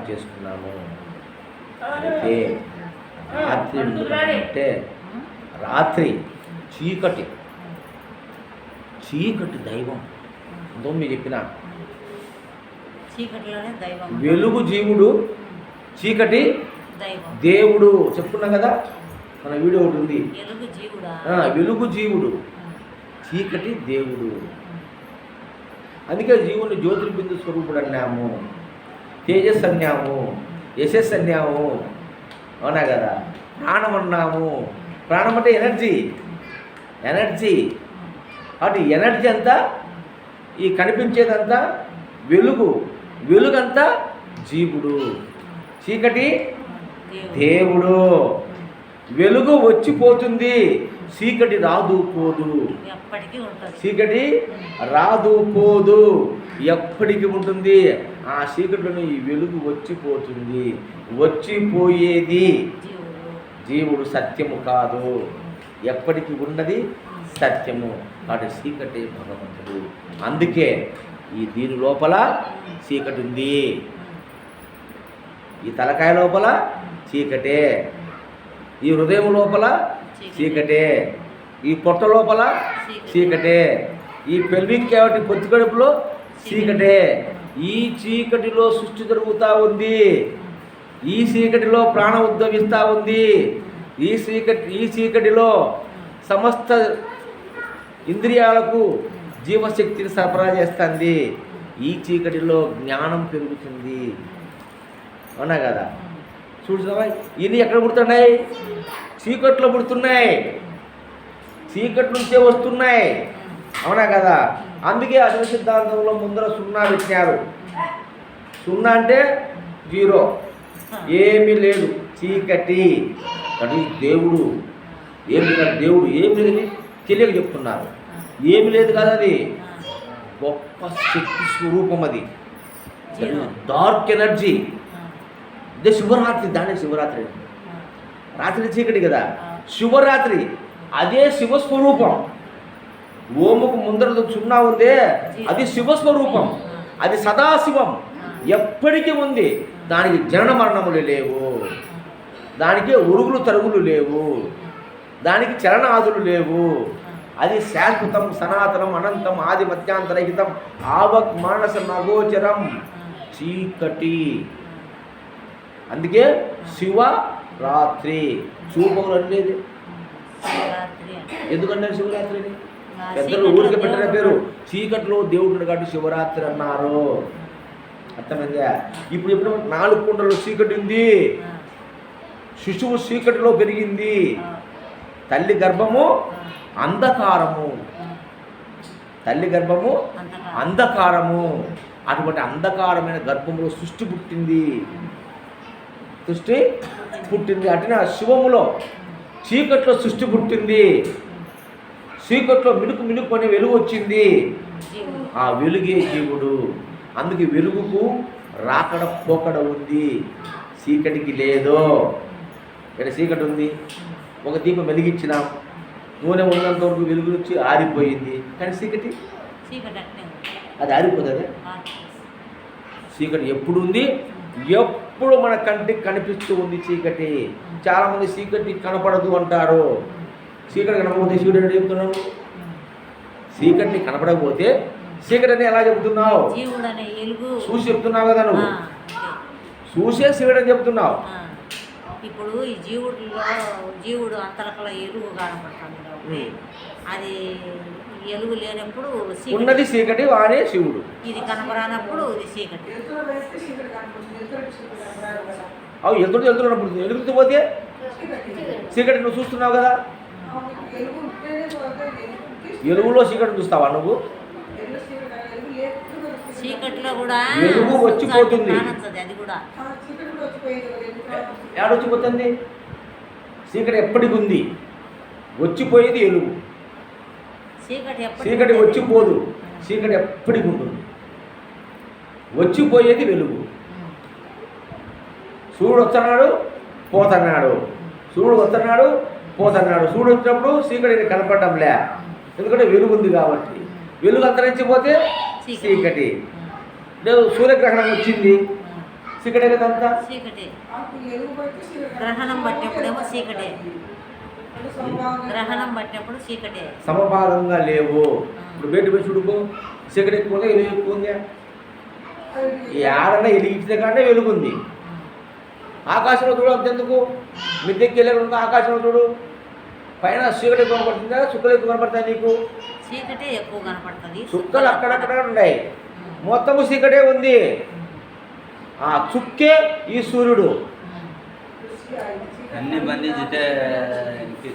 చేసుకున్నాము. అయితే రాత్రి అంటే రాత్రి చీకటి దైవం ఎంతో మీరు చెప్పిన వెలుగు జీవుడు, చీకటి దేవుడు చెప్పుకున్నాం కదా. మన వీడియో ఒకటి ఉంది, వెలుగు జీవుడు, చీకటి దేవుడు. అందుకే జీవుని జ్యోతిర్బిందు స్వరూపుడు అన్నాము, తేజస్ అన్నాము, యశస్ అన్నాము. అవునా కదా. ప్రాణం అన్నాము. ప్రాణం అంటే ఎనర్జీ. కాబట్టి ఎనర్జీ అంతా ఈ కనిపించేదంతా వెలుగంతా జీవుడు, చీకటి దేవుడు. వెలుగు వచ్చిపోతుంది, చీకటి రాదు పోదు. ఎప్పటికీ ఉంటుంది. ఆ చీకటిలోని ఈ వెలుగు వచ్చిపోతుంది. వచ్చిపోయేది జీవుడు, సత్యము కాదు. ఎప్పటికీ ఉన్నది సత్యము. వాటి చీకటి భగవంతుడు. అందుకే దీని లోపల చీకటి ఉంది. ఈ తలకాయ లోపల చీకటే, ఈ హృదయం లోపల చీకటే, ఈ పొట్ట లోపల చీకటే, ఈ పెల్విక్ క్యావిటీ పొత్తి కడుపులో చీకటే. ఈ చీకటిలో సృష్టి జరుగుతూ ఉంది. ఈ చీకటిలో ప్రాణం ఉద్భవిస్తూ ఉంది. ఈ చీకటిలో సమస్త ఇంద్రియాలకు జీవశక్తిని సరఫరా చేస్తుంది. ఈ చీకటిలో జ్ఞానం పెరుగుతుంది. అవునా కదా. చూసావా, ఇన్ని ఎక్కడ పుడుతున్నాయి? చీకట్లో పుడుతున్నాయి, చీకటి నుంచే వస్తున్నాయి. అవునా కదా. అందుకే అద్వైత సిద్ధాంతంలో ముందర 0 పెట్టినారు. 0 అంటే 0, ఏమీ లేదు, చీకటి. అది దేవుడు. ఏమి లేదు, దేవుడు ఏమి లేదు తెలియక చెప్తున్నారు. ఏమి లేదు కదా, అది గొప్ప శక్తి స్వరూపం. అది డార్క్ ఎనర్జీ. ఇదే శివరాత్రి. దానే శివరాత్రి. రాత్రి చీకటి కదా, శివరాత్రి. అదే శివస్వరూపం. ఓముకు ముందర 0 ఉందే, అది శివస్వరూపం. అది సదాశివం, ఎప్పటికీ ఉంది. దానికి జనన మరణములు లేవు, దానికి ఉరుగులు తరుగులు లేవు, దానికి చలనాదులు లేవు. అది శాశ్వతం, సనాతనం, అనంతం, ఆది మధ్యాంతరహితం, ఆవక్ మానస నగోచరం, చీకటి. అందుకే శివరాత్రి. శివపౌరు అనేది ఎందుకన్నారు శివరాత్రిని? పెద్దలు ఊరికి పెట్టిన పేరు. చీకట్లో దేవుడు కాబట్టి శివరాత్రి అన్నారు. అర్థమైందా? ఇప్పుడు 4 కుండలో చీకటి ఉంది. శిశువు చీకటిలో పెరిగింది. తల్లి గర్భము అంధకారము. అటువంటి అంధకారమైన గర్భంలో సృష్టి పుట్టింది. అట్లా శివములో చీకట్లో సృష్టి పుట్టింది. చీకట్లో మినుకు అనే వెలుగు వచ్చింది. ఆ వెలుగే జీవుడు. అందుకే వెలుగుకు రాకడ పోకడ ఉంది, చీకటికి లేదు. ఇక్కడ చీకటి ఉంది, ఒక దీపం వెలిగించినాం, నూనె ఉన్నంత వరకు వెలుగు నుంచి ఆరిపోయింది, కానీ చీకటి చీకటి అట్నే ఉంది. అది ఆరిపోతుంది. చీకటి ఎప్పుడు ఉంది? ఎప్పుడు మన కంటికి కనిపిస్తూ ఉంది చీకటి. చాలామంది చీకటి కనపడదు అంటారు. చీకటి కనపడకపోతే చీకటి అని చెప్తున్నావు. చీకటిని కనపడకపోతే చీకటి అని ఎలా చెప్తున్నావు? జీవుడు అనే వెలుగు చూసి చెప్తున్నావు కదా నువ్వు. చూసే చీకటి అని చెప్తున్నావు. ఇప్పుడు ఈ జీవుడు అంతలకల ఎలుగు కనపడుతుంది కాబట్టి అది ఎలుగు లేనప్పుడు ఉన్నది చీకటి, వాడే శివుడు. ఇది కనపరానప్పుడు ఇది చీకటి. అవు వెళ్తున్నప్పుడు వెలుగుతూ పోతే చీకటి నువ్వు చూస్తున్నావు కదా. వెలుగులో చీకటి చూస్తావా నువ్వు? చీకటిలో కూడా వెలుగు వచ్చిపోతుంది. అది కూడా ఏడొచ్చిపోతుంది. చీకటి ఎప్పటికి ఉంది, వచ్చిపోయేది వెలుగు. చీకటి వచ్చిపోదు, చీకటి ఎప్పటికి ఉంటుంది, వచ్చిపోయేది వెలుగు. సూర్యుడు వస్తున్నాడు పోతున్నాడు, సూర్యుడు వస్తున్నాడు పోతున్నాడు. సూర్యుడు వచ్చినప్పుడు చీకటి కనపడడంలే, ఎందుకంటే వెలుగు ఉంది కాబట్టి. వెలుగు అంతరించిపోతే చీకటి. లేదు, సూర్యగ్రహణం వచ్చింది, చీకటే కదంతా. చీకటి గ్రహణం పట్టినప్పుడేమో చీకటే, గ్రహణం పట్టినప్పుడు చీకటే. సమభాగంగా లేవు. ఇప్పుడు బయట పోయి చూడుకో, చీకటి ఎక్కువ ఉందా వెలుగు ఎక్కువ ఉందా? ఈ ఆడన వెలిగించిన కానీ వెలుగుంది. ఆకాశంలో చూడు అంతెందుకు, మిద్దెకి వెళ్ళకుండా ఆకాశంలో చూడు, పైన చీకటి ఎక్కువ కనపడుతుందా చుక్కలు ఎక్కువ కనపడతాయి నీకు? చీకటే ఎక్కువ కనపడుతుంది. చుక్కలు అక్కడక్కడ ఉన్నాయి, మొత్తము చీకటే ఉంది. ఆ చుక్కే ఈ సూర్యుడు. అన్ని బంధించితే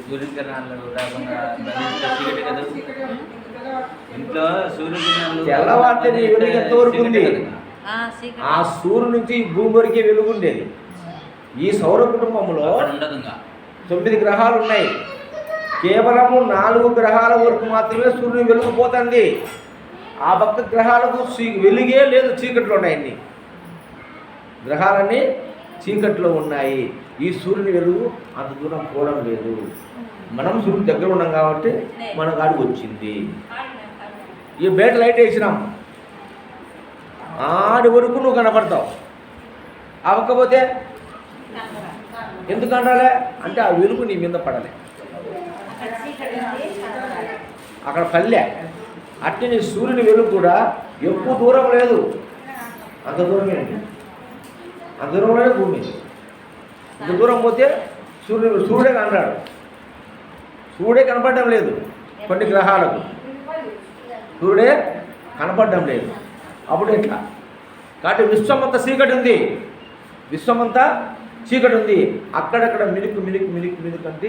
సూర్యకిరణాలు రాకుండా బంధించితే చీకటి కదా. ఇంట్లో సూర్యకిరణాలు తెల్లవారితే నీ వెలుగు ఎంతవరకు ఉంది? ఆ సూర్యుడు నుంచి ఈ భూమి వరకే వెలుగు ఉండేది. ఈ సౌర కుటుంబంలో 9 గ్రహాలు ఉన్నాయి, కేవలము 4 గ్రహాల వరకు మాత్రమే సూర్యుని వెలుగుపోతుంది. ఆ పక్క గ్రహాలకు వెలుగే లేదు, చీకట్లో ఉన్నాయి. అన్ని గ్రహాలన్నీ చీకట్లో ఉన్నాయి. ఈ సూర్యుని వెలుగు అంత దూరం పోవడం లేదు. మనం సూర్యుని దగ్గర ఉన్నాం కాబట్టి మన కాడికి వచ్చింది. ఈ బయట లైట్ వేసినాం, ఆడి వరకు నువ్వు కనపడతావు. అవ్వకపోతే ఎందుకు అంటాలే అంటే ఆ వెలుగు నీ మీద పడలే, అక్కడ పల్లె. అట్టే నీ సూర్యుని వెలుగు కూడా ఎక్కువ దూరం లేదు, అంత దూరమే అండి. అంత దూరంలోనే భూమి. ఇంత దూరం పోతే సూర్యుడే కనరాడు, సూర్యుడే కనపడడం లేదు. కొన్ని గ్రహాలకు సూర్యుడే కనపడడం లేదు. అప్పుడు ఎట్లా? కాబట్టి విశ్వమంతా చీకటి ఉంది, విశ్వమంతా చీకటి ఉంది. అక్కడక్కడ మిలుకు మిలుకు మిలుకు మిలుకు అంటే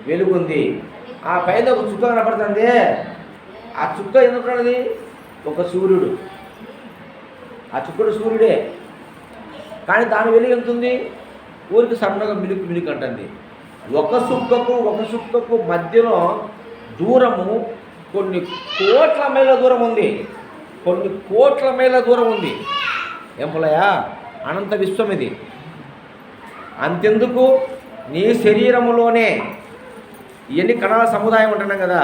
వెలుగుంది. ఆ పైన ఒక చుక్క కనపడుతుంది. ఆ చుక్క ఎందుకున్నది? ఒక సూర్యుడు. ఆ చుక్కడు సూర్యుడే, కానీ దాని వెలుగు ఎంత ఉంది? ఊరికి సన్నగా మిలుకు మిలుకు అంటుంది. ఒక చుక్కకు మధ్యలో దూరము కొన్ని కోట్ల మైళ్ళ దూరం ఉంది, కొన్ని కోట్ల మైళ్ళ దూరం ఉంది. ఎంపలయా అనంత విశ్వం ఇది. అంతెందుకు, నీ శరీరములోనే ఇవన్నీ కణాల సముదాయం ఉంటున్నాం కదా,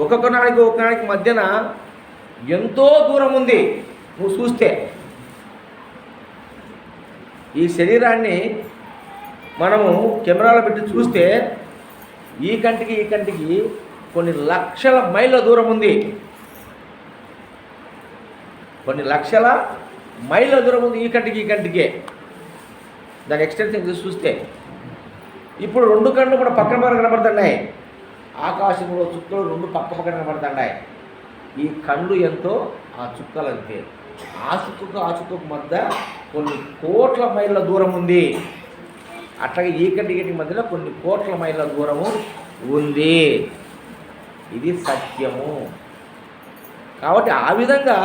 ఒక కణానికి మధ్యన ఎంతో దూరం ఉంది. నువ్వు చూస్తే ఈ శరీరాన్ని మనము కెమెరాలో పెట్టి చూస్తే ఈ కంటికి కొన్ని లక్షల మైళ్ళ దూరం ఉంది, కొన్ని లక్షల మైళ్ళ దూరం ఉంది. ఈ కంటికే దాని ఎక్స్టెన్షన్ చూస్తే. ఇప్పుడు 2 కళ్ళు కూడా పక్కన కనబడుతున్నాయి. ఆకాశంలో చుక్కలు 2 పక్క కనబడుతున్నాయి. ఈ కళ్ళు ఎంతో ఆ చుక్కలు అంతే. ఆ చుక్కకు మధ్య కొన్ని కోట్ల మైళ్ళ దూరం ఉంది. అట్లాగే ఈ కంటికి మధ్యలో కొన్ని కోట్ల మైళ్ళ దూరము ఉంది. ఇది సత్యము. కాబట్టి ఆ విధంగా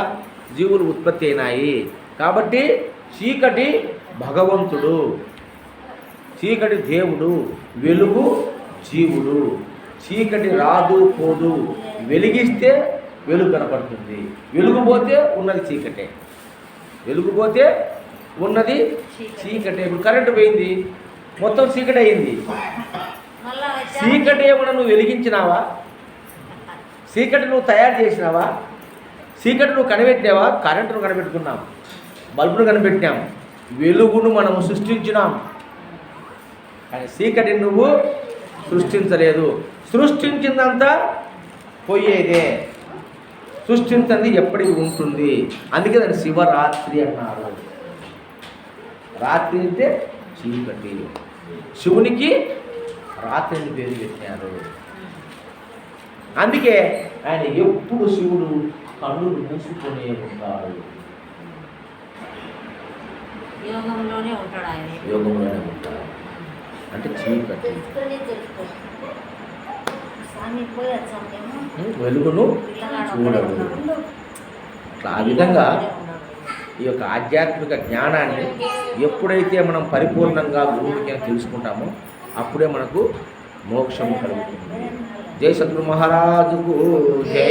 జీవులు ఉత్పత్తి అయినాయి. కాబట్టి చీకటి భగవంతుడు, చీకటి దేవుడు, వెలుగు జీవుడు. చీకటి రాదు పోదు, వెలిగిస్తే వెలుగు కనపడుతుంది, వెలుగు పోతే ఉన్నది చీకటే. వెలుగు పోతే ఉన్నది చీకటి. ఇప్పుడు కరెంటు పోయింది, మొత్తం చీకటి అయింది. మళ్ళా చీకటి ఏమన్నా నువ్వు వెలిగించినావా? చీకటి నువ్వు తయారు చేసినావా? చీకటి నువ్వు కనిపెట్టినావా? కరెంటును కనిపెట్టుకున్నాం, బల్బును కనిపెట్టినాం, వెలుగును మనము సృష్టించినాం. కానీ చీకటిని నువ్వు సృష్టించలేదు. సృష్టించిందంతా పోయేదే, సృష్టించింది ఎప్పటికీ ఉంటుంది. అందుకే దాన్ని శివరాత్రి అన్నారు. రాత్రి అంటే చీకటి, శివునికి రాత్రి అని పేరు పెట్టారు. అందుకే ఆయన ఎప్పుడు శివుడు కళ్ళు మూసుకొనే ఉంటాడు, యోగంలోనే ఉంటాడు ఆయన. యోగంలోనే ఉంటాడు. అంటే చీకటి స్వామి పోయి వచ్చాము, వెలుగును చూడడు. అట్లా ఆ విధంగా ఈ యొక్క ఆధ్యాత్మిక జ్ఞానాన్ని ఎప్పుడైతే మనం పరిపూర్ణంగా గురువుకి తెలుసుకుంటామో అప్పుడే మనకు మోక్షం కలుగుతుంది. జై సద్గురు మహారాజుకు జై.